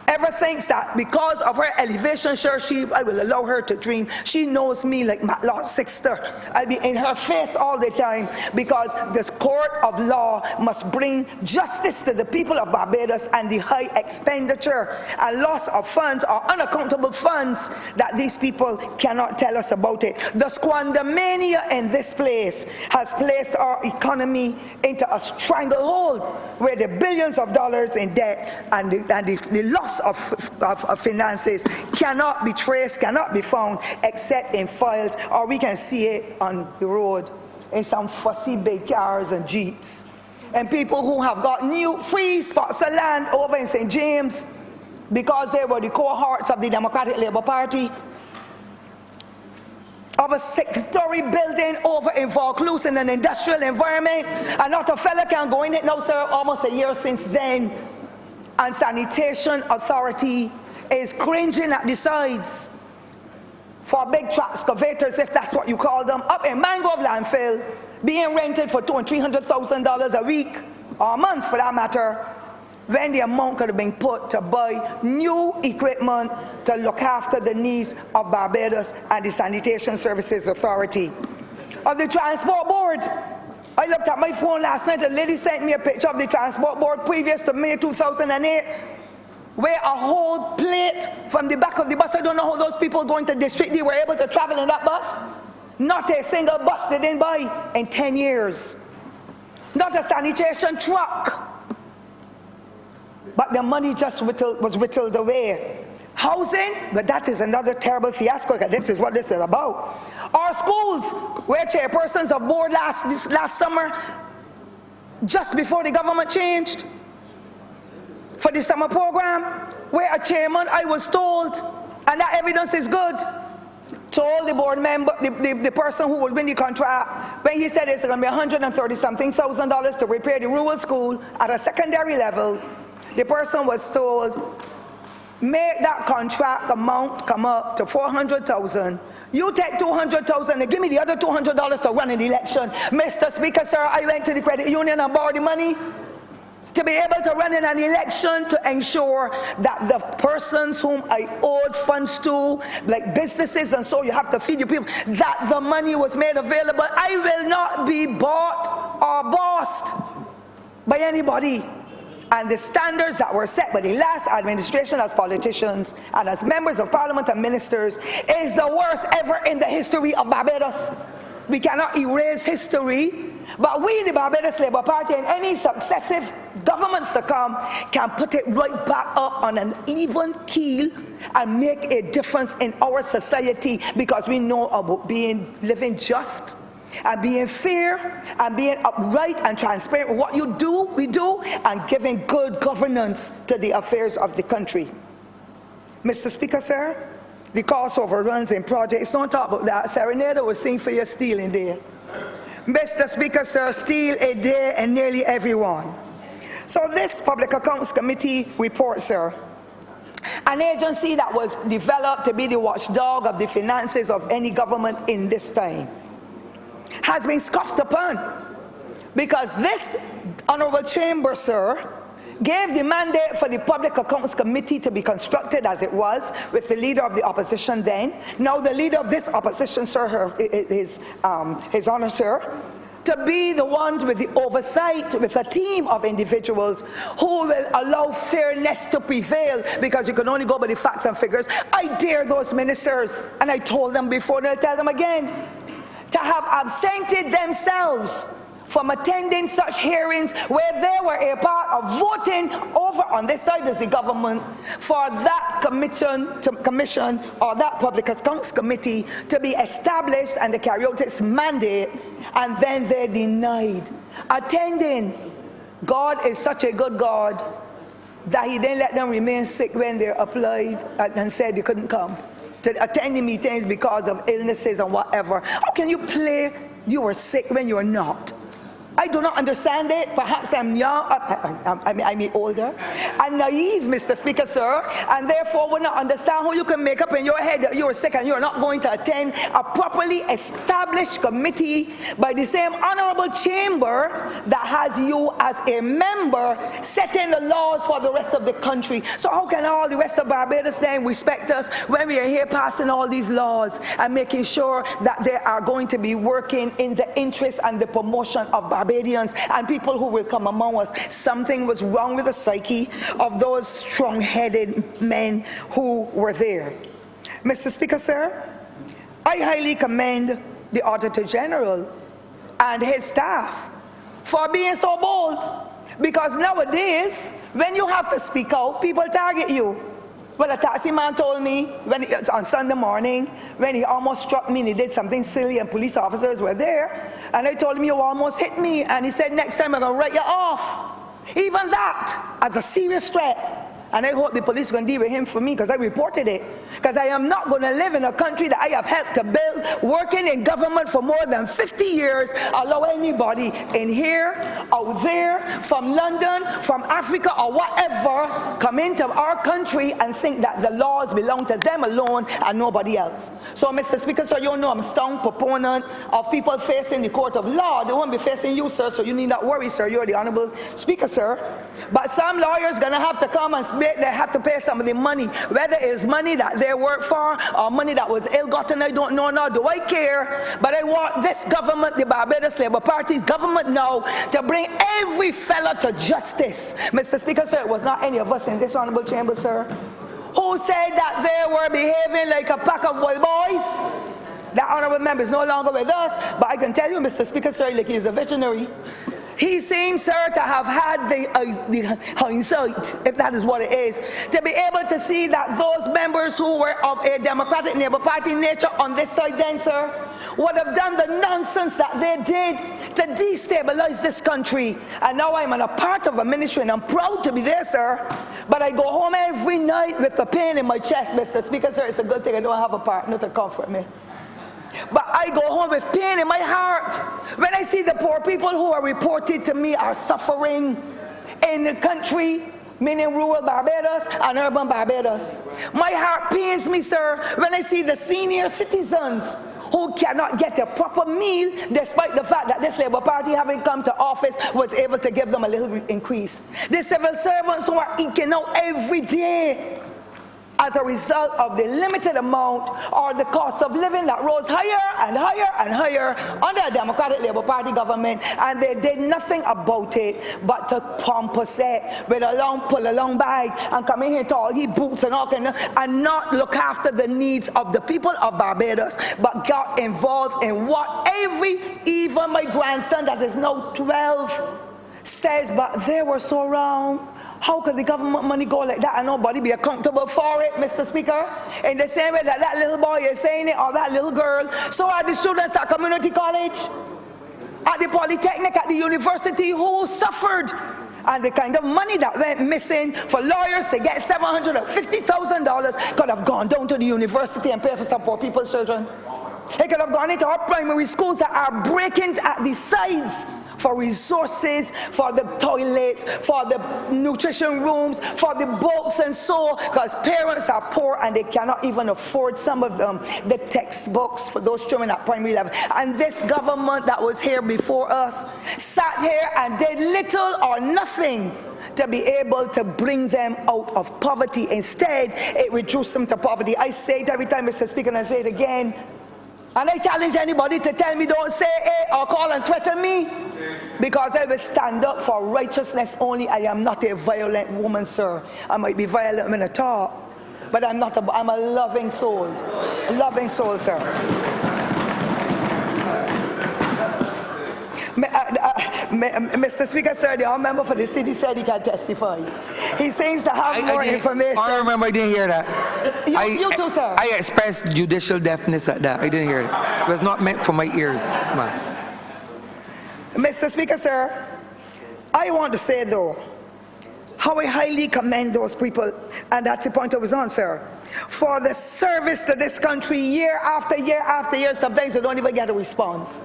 ever thinks that because of her elevation, sure, I will allow her to dream. She knows me like Matlock's sister. I'll be in her face all the time, because this court of law must bring justice to the people of Barbados and the high expenditure and loss of funds or unaccountable funds that these people cannot tell us about it. The squandermania in this place has placed our economy into a stranglehold where the billions of dollars in debt and the loss of finances cannot be traced, cannot be found, except in files, or we can see it on the road in some fussy big cars and jeeps. And people who have got new free spots of land over in St. James because they were the cohorts of the Democratic Labour Party, of a 6-story building over in Vaucluse in an industrial environment, and not a fella can go in it now, sir, almost a year since then. And sanitation authority is cringing at the sides for big excavators, if that's what you call them, up in Mangrove landfill, being rented for $200,000 and $300,000 a week, or a month for that matter, when the amount could have been put to buy new equipment to look after the needs of Barbados and the Sanitation Services Authority. Of the Transport Board, I looked at my phone last night, a lady sent me a picture of the Transport Board previous to May 2008, where a whole plate from the back of the bus, I don't know how those people going to district, they were able to travel in that bus. Not a single bus they didn't buy in 10 years. Not a sanitation truck. But the money just was whittled away. Housing, but that is another terrible fiasco, because this is what this is about. Our schools, where chairpersons of board last summer, just before the government changed, for the summer program, where a chairman, I was told, and that evidence is good, told the board member, the person who would win the contract, when he said it's going to be $130-something thousand to repair the rural school at a secondary level, the person was told, make that contract amount come up to $400,000. You take $200,000 and give me the other $200 to run an election. Mr. Speaker, sir, I went to the credit union and borrowed the money to be able to run in an election to ensure that the persons whom I owed funds to, like businesses and so you have to feed your people, that the money was made available. I will not be bought or bossed by anybody. And the standards that were set by the last administration as politicians and as members of parliament and ministers is the worst ever in the history of Barbados. We cannot erase history, but we, the Barbados Labour Party, and any successive governments to come can put it right back up on an even keel and make a difference in our society, because we know about living just and being fair and being upright and transparent with what you do, we do, and giving good governance to the affairs of the country. Mr. Speaker, sir, the cost overruns in projects, don't talk about that. Serenada was sing for your steel in there. Mr. Speaker, sir, steel a day and nearly everyone. So this Public Accounts Committee report, sir, an agency that was developed to be the watchdog of the finances of any government in this time, has been scoffed upon, because this honourable chamber, sir, gave the mandate for the Public Accounts Committee to be constructed as it was, with the leader of the opposition then. Now the leader of this opposition, sir, his honour, sir, to be the ones with the oversight, with a team of individuals who will allow fairness to prevail, because you can only go by the facts and figures. I dare those ministers, and I told them before and I'll tell them again, to have absented themselves from attending such hearings where they were a part of voting over on this side as the government for that commission or that public accounts committee to be established and to carry out its mandate, and then they denied attending. God is such a good God that he didn't let them remain sick when they applied and said they couldn't come to attend the meetings because of illnesses and whatever. How can you play you were sick when you're not? I do not understand it. Perhaps I'm young, I'm older, and naive, Mr. Speaker, sir, and therefore will not understand how you can make up in your head that you are sick and you're not going to attend a properly established committee by the same honourable chamber that has you as a member setting the laws for the rest of the country. So how can all the rest of Barbados then respect us when we are here passing all these laws and making sure that they are going to be working in the interest and the promotion of Barbadians and people who will come among us? Something was wrong with the psyche of those strong-headed men who were there. Mr. Speaker, sir, I highly commend the Auditor General and his staff for being so bold, because nowadays, when you have to speak out, people target you. Well, a taxi man told me on Sunday morning, when he almost struck me and he did something silly and police officers were there, and I told him, you almost hit me, and he said, next time I'm going to write you off. Even that as a serious threat. And I hope the police are going to deal with him for me, because I reported it. Because I am not going to live in a country that I have helped to build, working in government for more than 50 years, allow anybody in here, out there, from London, from Africa, or whatever, come into our country and think that the laws belong to them alone and nobody else. So, Mr. Speaker, sir, you know I'm a strong proponent of people facing the court of law. They won't be facing you, sir, so you need not worry, sir. You're the Honourable Speaker, sir. But some lawyers going to have to come and speak. They have to pay some of the money, whether it's money that they work for or money that was ill-gotten. I don't know now. Do I care? But I want this government, the Barbados Labour Party's government now, to bring every fella to justice. Mr. Speaker, sir, it was not any of us in this honourable chamber, sir, who said that they were behaving like a pack of wild boys. That honourable member is no longer with us, but I can tell you, Mr. Speaker, sir, like he is a visionary. He seems, sir, to have had the hindsight, if that is what it is, to be able to see that those members who were of a Democratic Labour Party nature on this side then, sir, would have done the nonsense that they did to destabilize this country. And now I'm in a part of a ministry, and I'm proud to be there, sir. But I go home every night with a pain in my chest, Mr. Speaker, sir. It's a good thing I don't have a partner to comfort me. But I go home with pain in my heart when I see the poor people who are reported to me are suffering in the country, meaning rural Barbados and urban Barbados. My heart pains me, sir, when I see the senior citizens who cannot get a proper meal despite the fact that this Labour Party, having come to office, was able to give them a little increase. The civil servants who are eking out every day as a result of the limited amount or the cost of living that rose higher and higher and higher under a Democratic Labour Party government, and they did nothing about it but to compensate with a long pull-along bag and come in here to all he boots and all kind of, and not look after the needs of the people of Barbados, but got involved in what even my grandson that is now 12 says, but they were so wrong. How could the government money go like that and nobody be accountable for it, Mr. Speaker? In the same way that that little boy is saying it, or that little girl, so are the students at community college, at the polytechnic, at the university, who suffered. And the kind of money that went missing for lawyers to get $750,000 could have gone down to the university and pay for some poor people's children. It could have gone into our primary schools that are breaking at the sides for resources, for the toilets, for the nutrition rooms, for the books and so, because parents are poor and they cannot even afford, some of them, the textbooks for those children at primary level. And this government that was here before us sat here and did little or nothing to be able to bring them out of poverty. Instead, it reduced them to poverty. I say it every time, Mr. Speaker, and I say it again. And I challenge anybody to tell me don't say it or call and threaten me, because I will stand up for righteousness only. I am not a violent woman, sir. I might be violent when I talk, but I'm not. I'm a loving soul. A loving soul, sir. Mr. Speaker, sir, the honourable member for the city said he can testify. He seems to have more information. I remember I didn't hear that. You too, sir. I expressed judicial deafness at that. I didn't hear it. It was not meant for my ears. Man. Mr. Speaker, sir, I want to say, though, how I highly commend those people, and that's the point I was on, sir, for the service to this country year after year after year. Sometimes they don't even get a response.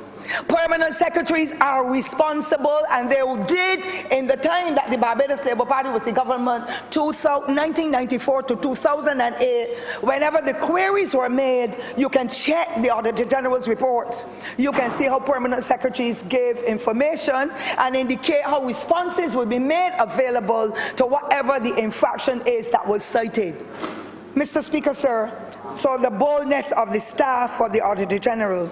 Permanent secretaries are responsible, and they did in the time that the Barbados Labour Party was the government, 1994 to 2008. Whenever the queries were made, you can check the Auditor General's reports. You can see how permanent secretaries gave information and indicate how responses will be made available to whatever the infraction is that was cited. Mr. Speaker, sir, so the boldness of the staff for the Auditor General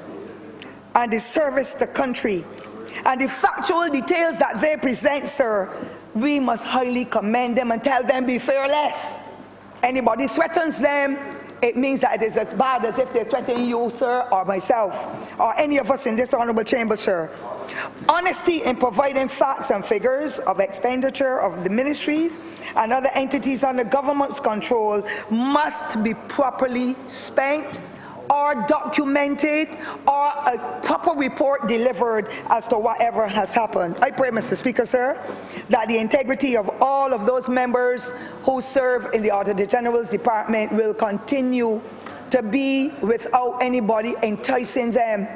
and the service to country and the factual details that they present, sir, we must highly commend them and tell them be fearless. Anybody threatens them, it means that it is as bad as if they're threatening you, sir, or myself, or any of us in this honourable chamber, sir. Honesty in providing facts and figures of expenditure of the ministries and other entities under government's control must be properly spent or documented, or a proper report delivered as to whatever has happened. I pray, Mr. Speaker, sir, that the integrity of all of those members who serve in the Auditor General's Department will continue to be without anybody enticing them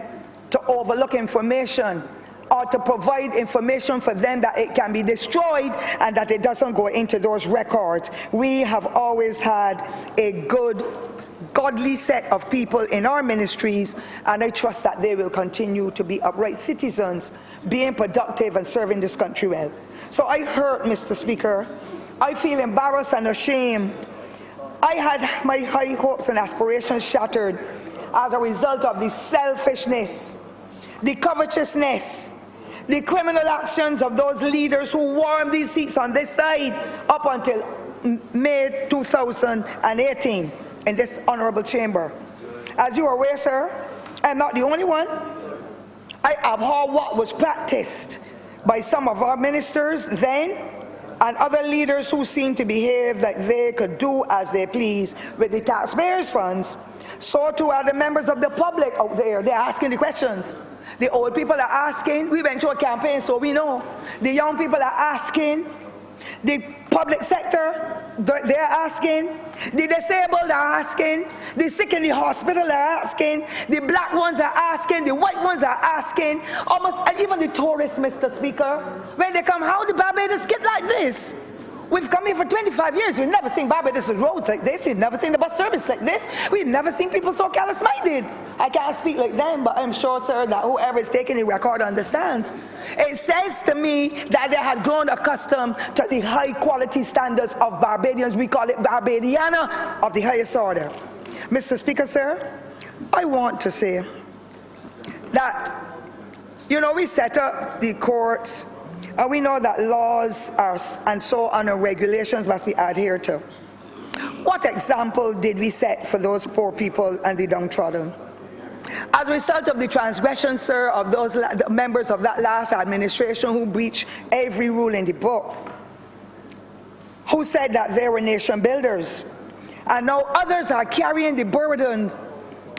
to overlook information or to provide information for them that it can be destroyed and that it doesn't go into those records. We have always had a good, godly set of people in our ministries, and I trust that they will continue to be upright citizens, being productive and serving this country well. So I heard, Mr. Speaker, I feel embarrassed and ashamed. I had my high hopes and aspirations shattered as a result of the selfishness, the covetousness, the criminal actions of those leaders who warmed these seats on this side up until May 2018 in this honourable chamber. As you are aware, sir, I'm not the only one. I abhor what was practiced by some of our ministers then and other leaders who seem to behave like they could do as they please with the taxpayers' funds. So too are the members of the public out there. They're asking the questions. The old people are asking. We went through a campaign, so we know. The young people are asking. The public sector, they're asking. The disabled are asking. The sick in the hospital are asking. The black ones are asking. The white ones are asking. Almost, and even the tourists, Mr. Speaker, when they come, how do Barbados get like this? We've come here for 25 years. We've never seen Barbados' roads like this. We've never seen the bus service like this. We've never seen people so callous-minded. I can't speak like them, but I'm sure, sir, that whoever is taking the record understands. It says to me that they had grown accustomed to the high-quality standards of Barbadians. We call it Barbadiana of the highest order. Mr. Speaker, sir, I want to say that, you know, we set up the courts, and we know that laws are, and so on, and regulations must be adhered to. What example did we set for those poor people and the downtrodden? As a result of the transgression, sir, of those members of that last administration who breached every rule in the book, who said that they were nation builders, and now others are carrying the burden.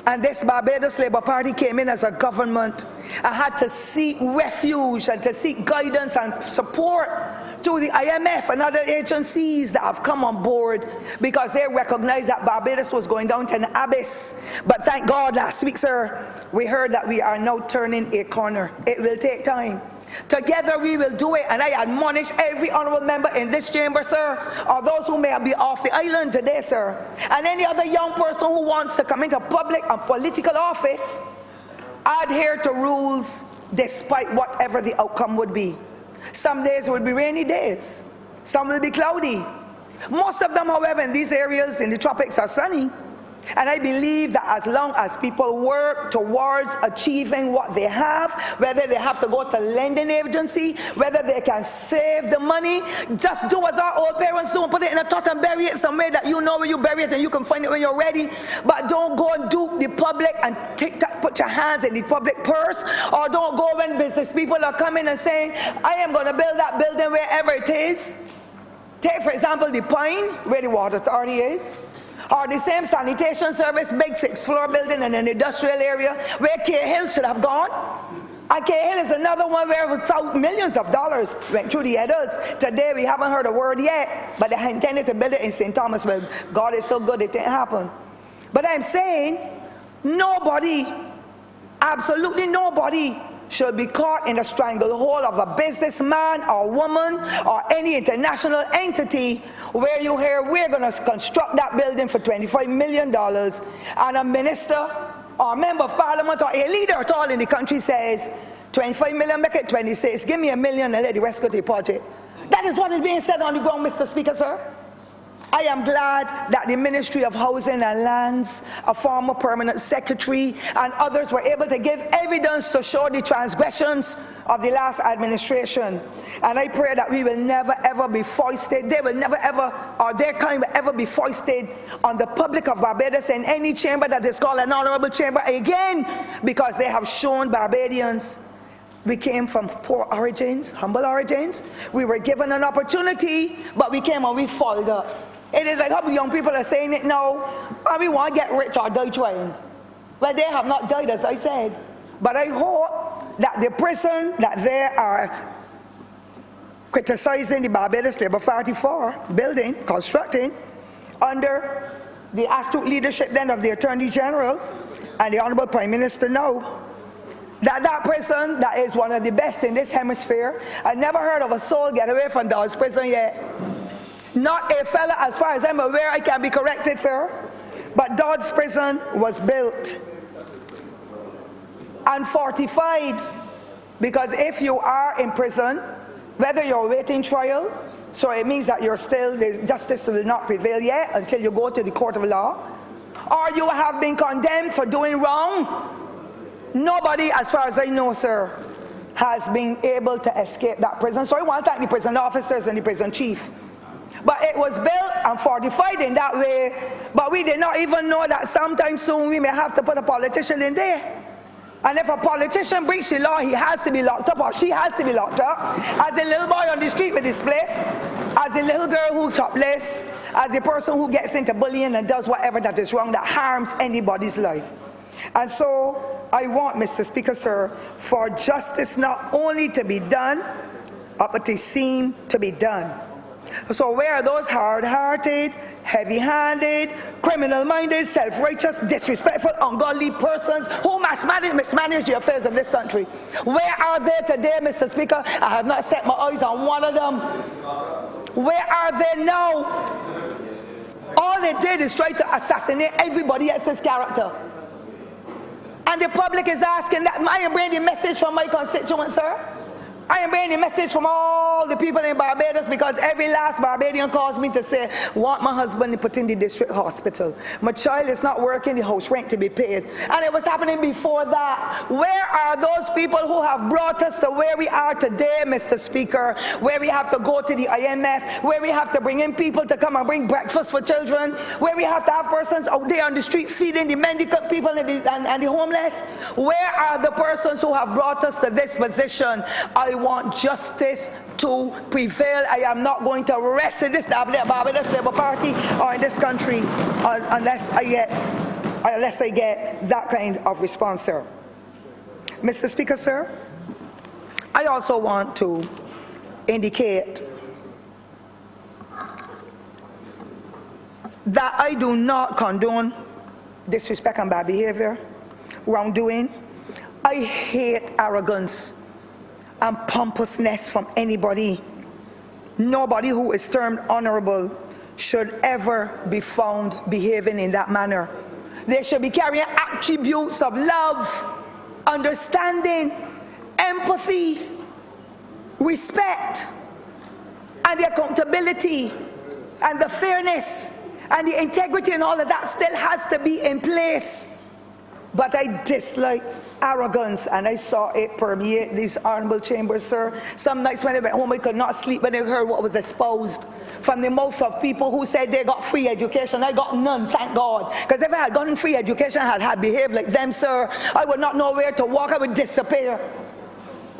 And this Barbados Labour Party came in as a government and had to seek refuge and to seek guidance and support through the IMF and other agencies that have come on board because they recognize that Barbados was going down to an abyss. But thank God last week, sir, we heard that we are now turning a corner. It will take time. Together we will do it, and I admonish every honourable member in this chamber, sir, or those who may be off the island today, sir, and any other young person who wants to come into public and political office, adhere to rules despite whatever the outcome would be. Some days will be rainy days. Some will be cloudy. Most of them, however, in these areas in the tropics are sunny. And I believe that as long as people work towards achieving what they have, whether they have to go to lending agency, whether they can save the money, just do as our old parents do and put it in a tot and bury it somewhere that you know where you bury it and you can find it when you're ready. But don't go and dupe the public and put your hands in the public purse, or don't go when business people are coming and saying, I am going to build that building wherever it is. Take, for example, the Pine, where the water authority is. Or the same sanitation service, big 6-floor building in an industrial area where Cahill should have gone. And Cahill is another one where millions of dollars went through the headers. Today we haven't heard a word yet, but they intended to build it in St. Thomas. Well, God is so good it didn't happen. But I'm saying nobody, absolutely nobody, should be caught in the stranglehold of a businessman or woman or any international entity where you hear we're going to construct that building for $25 million and a minister or a member of parliament or a leader at all in the country says 25 million, make it 26, give me $1 million and let the rest go to the budget. That is what is being said on the ground, Mr. Speaker, sir. I am glad that the Ministry of Housing and Lands, a former permanent secretary, and others were able to give evidence to show the transgressions of the last administration. And I pray that we will never ever be foisted, they will never ever, or their kind will ever be foisted on the public of Barbados in any chamber that is called an honourable chamber again, because they have shown Barbadians we came from poor origins, humble origins. We were given an opportunity, but we came and we followed up. It is like how young people are saying it now, we want to get rich or die trying. Well, they have not died, as I said. But I hope that the prison that they are criticizing the Barbados Labour Party for building, constructing, under the astute leadership then of the Attorney General and the Honourable Prime Minister now, that prison that is one of the best in this hemisphere. I never heard of a soul get away from Dodge prison yet. Not a fella, as far as I'm aware. I can be corrected, sir. But Dodge prison was built and fortified, because if you are in prison, whether you're awaiting trial, so it means that you're still, justice will not prevail yet until you go to the court of law, or you have been condemned for doing wrong, nobody, as far as I know, sir, has been able to escape that prison. So I want to thank the prison officers and the prison chief. But it was built and fortified in that way, but we did not even know that sometime soon we may have to put a politician in there. And if a politician breaks the law, he has to be locked up, or she has to be locked up, as a little boy on the street with his spliff, as a little girl who's shoplifts, as a person who gets into bullying and does whatever that is wrong that harms anybody's life. And so I want, Mr. Speaker, sir, for justice not only to be done, but to seem to be done. So where are those hard-hearted, heavy-handed, criminal-minded, self-righteous, disrespectful, ungodly persons who mismanage the affairs of this country? Where are they today, Mr. Speaker? I have not set my eyes on one of them. Where are they now? All they did is try to assassinate everybody else's character. And the public is asking that. I am bringing the message from my constituents, sir. I am bringing a message from all the people in Barbados, because every last Barbadian calls me to say, want my husband to put in the district hospital. My child is not working, the house rent to be paid. And it was happening before that. Where are those people who have brought us to where we are today, Mr. Speaker, where we have to go to the IMF, where we have to bring in people to come and bring breakfast for children, where we have to have persons out there on the street feeding the mendicant people and the homeless? Where are the persons who have brought us to this position? I want justice to prevail. I am not going to rest in this Barbados Labour Party or in this country unless I get that kind of response, sir. Mr. Speaker, sir, I also want to indicate that I do not condone disrespect and bad behavior, wrongdoing. I hate arrogance and pompousness from anybody. Nobody who is termed honourable should ever be found behaving in that manner. They should be carrying attributes of love, understanding, empathy, respect, and the accountability, and the fairness, and the integrity and all of that still has to be in place. But I dislike arrogance, and I saw it permeate these honorable chambers, sir. Some nights when I went home, I could not sleep when I heard what was exposed from the mouth of people who said they got free education. I got none, thank God. Because if I had gotten free education, I had behaved like them, sir, I would not know where to walk. I would disappear.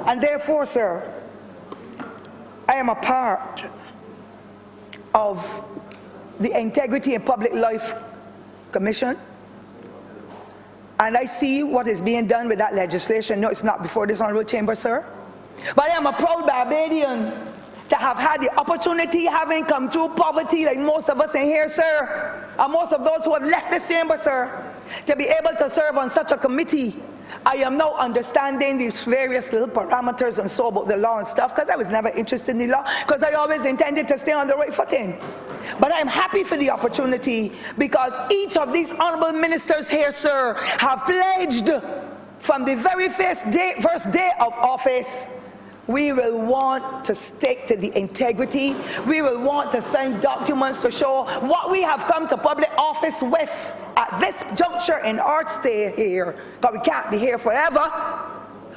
And therefore, sir, I am a part of the Integrity in Public Life Commission, and I see what is being done with that legislation. No, it's not before this honorable chamber, sir. But I am a proud Barbadian to have had the opportunity, having come through poverty like most of us in here, sir, and most of those who have left this chamber, sir, to be able to serve on such a committee. I am now understanding these various little parameters and so about the law and stuff, because I was never interested in the law, because I always intended to stay on the right footing. But I am happy for the opportunity, because each of these honorable ministers here, sir, have pledged from the very first day of office, we will want to stick to the integrity. We will want to sign documents to show what we have come to public office with at this juncture in our stay here, because we can't be here forever.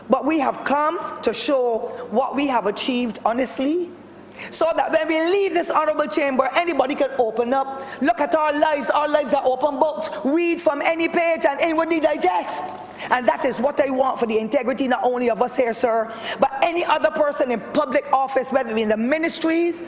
But we have come to show what we have achieved honestly, so that when we leave this honorable chamber, anybody can open up, look at our lives are open books, read from any page and inwardly digest. And that is what I want for the integrity not only of us here, sir, but any other person in public office, whether it be in the ministries,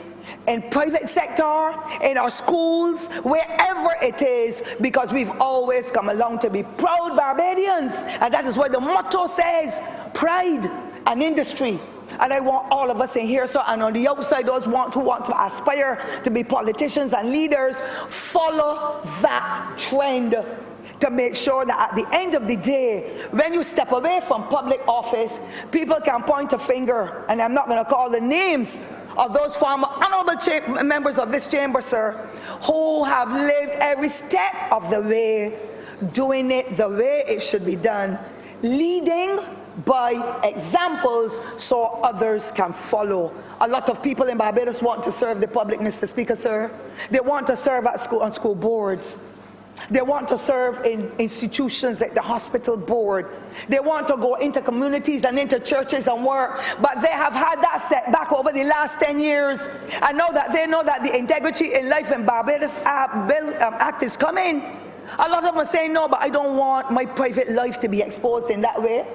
in private sector, in our schools, wherever it is, because we've always come along to be proud Barbadians. And that is what the motto says, pride and industry. And I want all of us in here, sir, and on the outside, those who want to aspire to be politicians and leaders, follow that trend to make sure that at the end of the day, when you step away from public office, people can point a finger, and I'm not going to call the names of those former honorable members of this chamber, sir, who have lived every step of the way, doing it the way it should be done, leading by examples so others can follow. A lot of people in Barbados want to serve the public, Mr. Speaker, sir. They want to serve at school, on school boards. They want to serve in institutions like the hospital board. They want to go into communities and into churches and work, but they have had that setback over the last 10 years. And now that they know that the Integrity in Life in Barbados Act is coming, a lot of them are saying, no, but I don't want my private life to be exposed in that way.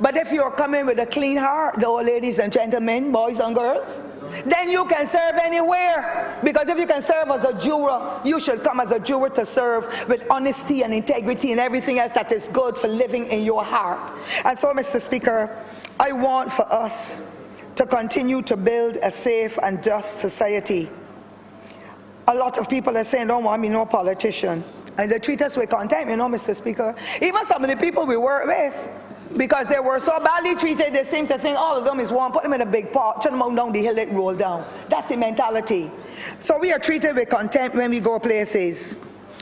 But if you're coming with a clean heart, though, ladies and gentlemen, boys and girls, then you can serve anywhere. Because if you can serve as a juror, you should come as a juror to serve with honesty and integrity and everything else that is good for living in your heart. And so, Mr. Speaker, I want for us to continue to build a safe and just society. A lot of people are saying, don't want me no politician. And they treat us with contempt, you know, Mr. Speaker. Even some of the people we work with, because they were so badly treated, they seem to think all of them is one, put them in a big pot, turn them out down the hill, let roll down. That's the mentality. So we are treated with contempt when we go places.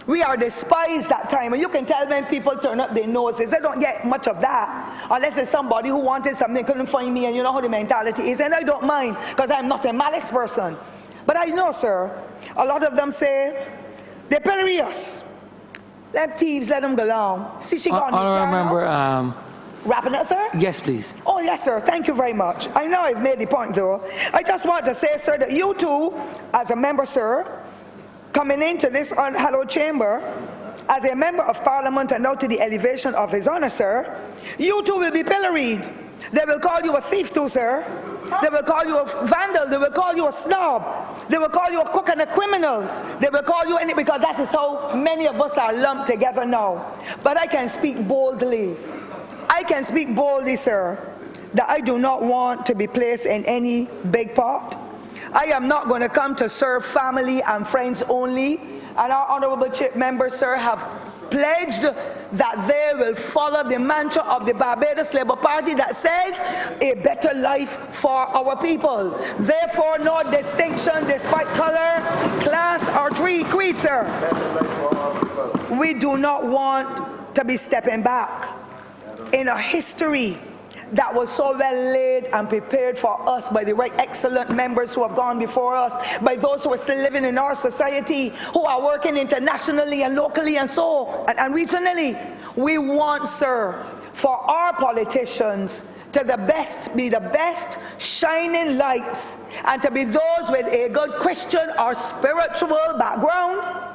We are despised at time, and you can tell when people turn up their noses. They don't get much of that, unless it's somebody who wanted something, couldn't find me, and you know how the mentality is. And I don't mind, because I'm not a malice person. But I know, sir, a lot of them say, they pillory us. Them thieves, let them go along. See, she gone. I remember. Wrapping up, sir? Yes, please. Oh, yes, sir. Thank you very much. I know I've made the point, though. I just want to say, sir, that you too, as a member, sir, coming into this hallowed chamber, as a member of Parliament and now to the elevation of His Honour, sir, you too will be pilloried. They will call you a thief too, sir. They will call you a vandal. They will call you a snob. They will call you a crook and a criminal. They will call you any, because that is how many of us are lumped together now. But I can speak boldly. I can speak boldly, sir, that I do not want to be placed in any big pot. I am not going to come to serve family and friends only. And our honourable members, sir, have pledged that they will follow the mantra of the Barbados Labour Party that says a better life for our people. Therefore, no distinction despite colour, class or creed, sir. We do not want to be stepping back in a history that was so well laid and prepared for us by the right excellent members who have gone before us, by those who are still living in our society, who are working internationally and locally and and regionally. We want, sir, for our politicians to be the best shining lights, and to be those with a good Christian or spiritual background.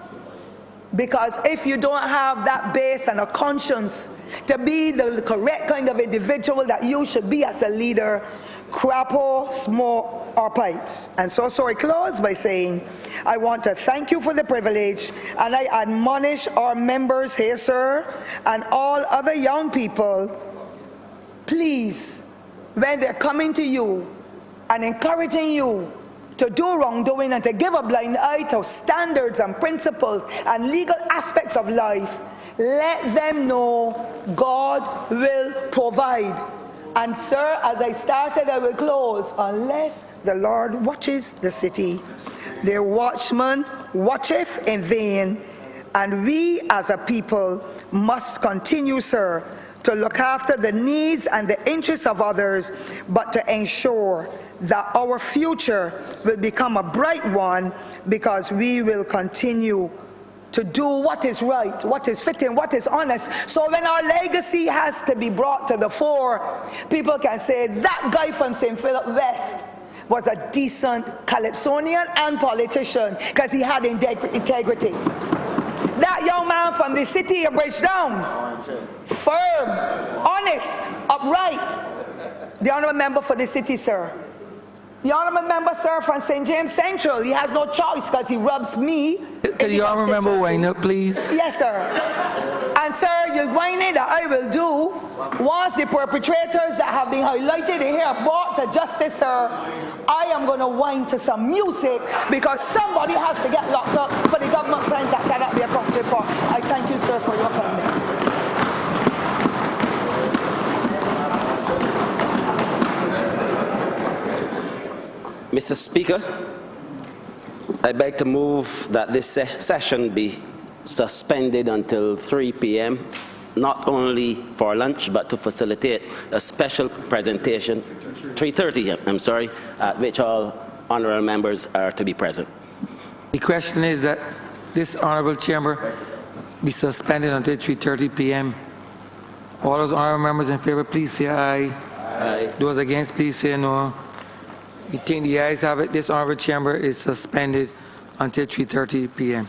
Because if you don't have that base and a conscience to be the correct kind of individual that you should be as a leader, crapo, smoke, or pipes. And so I close by saying, I want to thank you for the privilege, and I admonish our members here, sir, and all other young people, please, when they're coming to you and encouraging you to do wrongdoing and to give a blind eye to standards and principles and legal aspects of life, let them know God will provide. And sir, as I started, I will close. Unless the Lord watches the city, their watchman watcheth in vain. And we as a people must continue, sir, to look after the needs and the interests of others, but to ensure that our future will become a bright one, because we will continue to do what is right, what is fitting, what is honest. So when our legacy has to be brought to the fore, people can say, that guy from St. Philip West was a decent Calypsonian and politician because he had integrity. That young man from the city of Bridgetown, firm, honest, upright. The honourable member for the city, sir. The honourable member, sir, from St. James Central, he has no choice because he rubs me. Can the honourable member wind up, please? Yes, sir. And sir, the whining that I will do, once the perpetrators that have been highlighted here are brought to justice, sir, I am going to whine to some music, because somebody has to get locked up for the government friends that cannot be accounted for. I thank you, sir, for your kindness. Mr. Speaker, I beg to move that this session be suspended until 3 p.m., not only for lunch, but to facilitate a special presentation, 3:30, I'm sorry, at which all honourable members are to be present. The question is that this honourable chamber be suspended until 3:30 p.m. All those honourable members in favour, please say aye. Aye. Those against, please say no. We think the ayes have it. This honourable chamber is suspended until 3:30 p.m.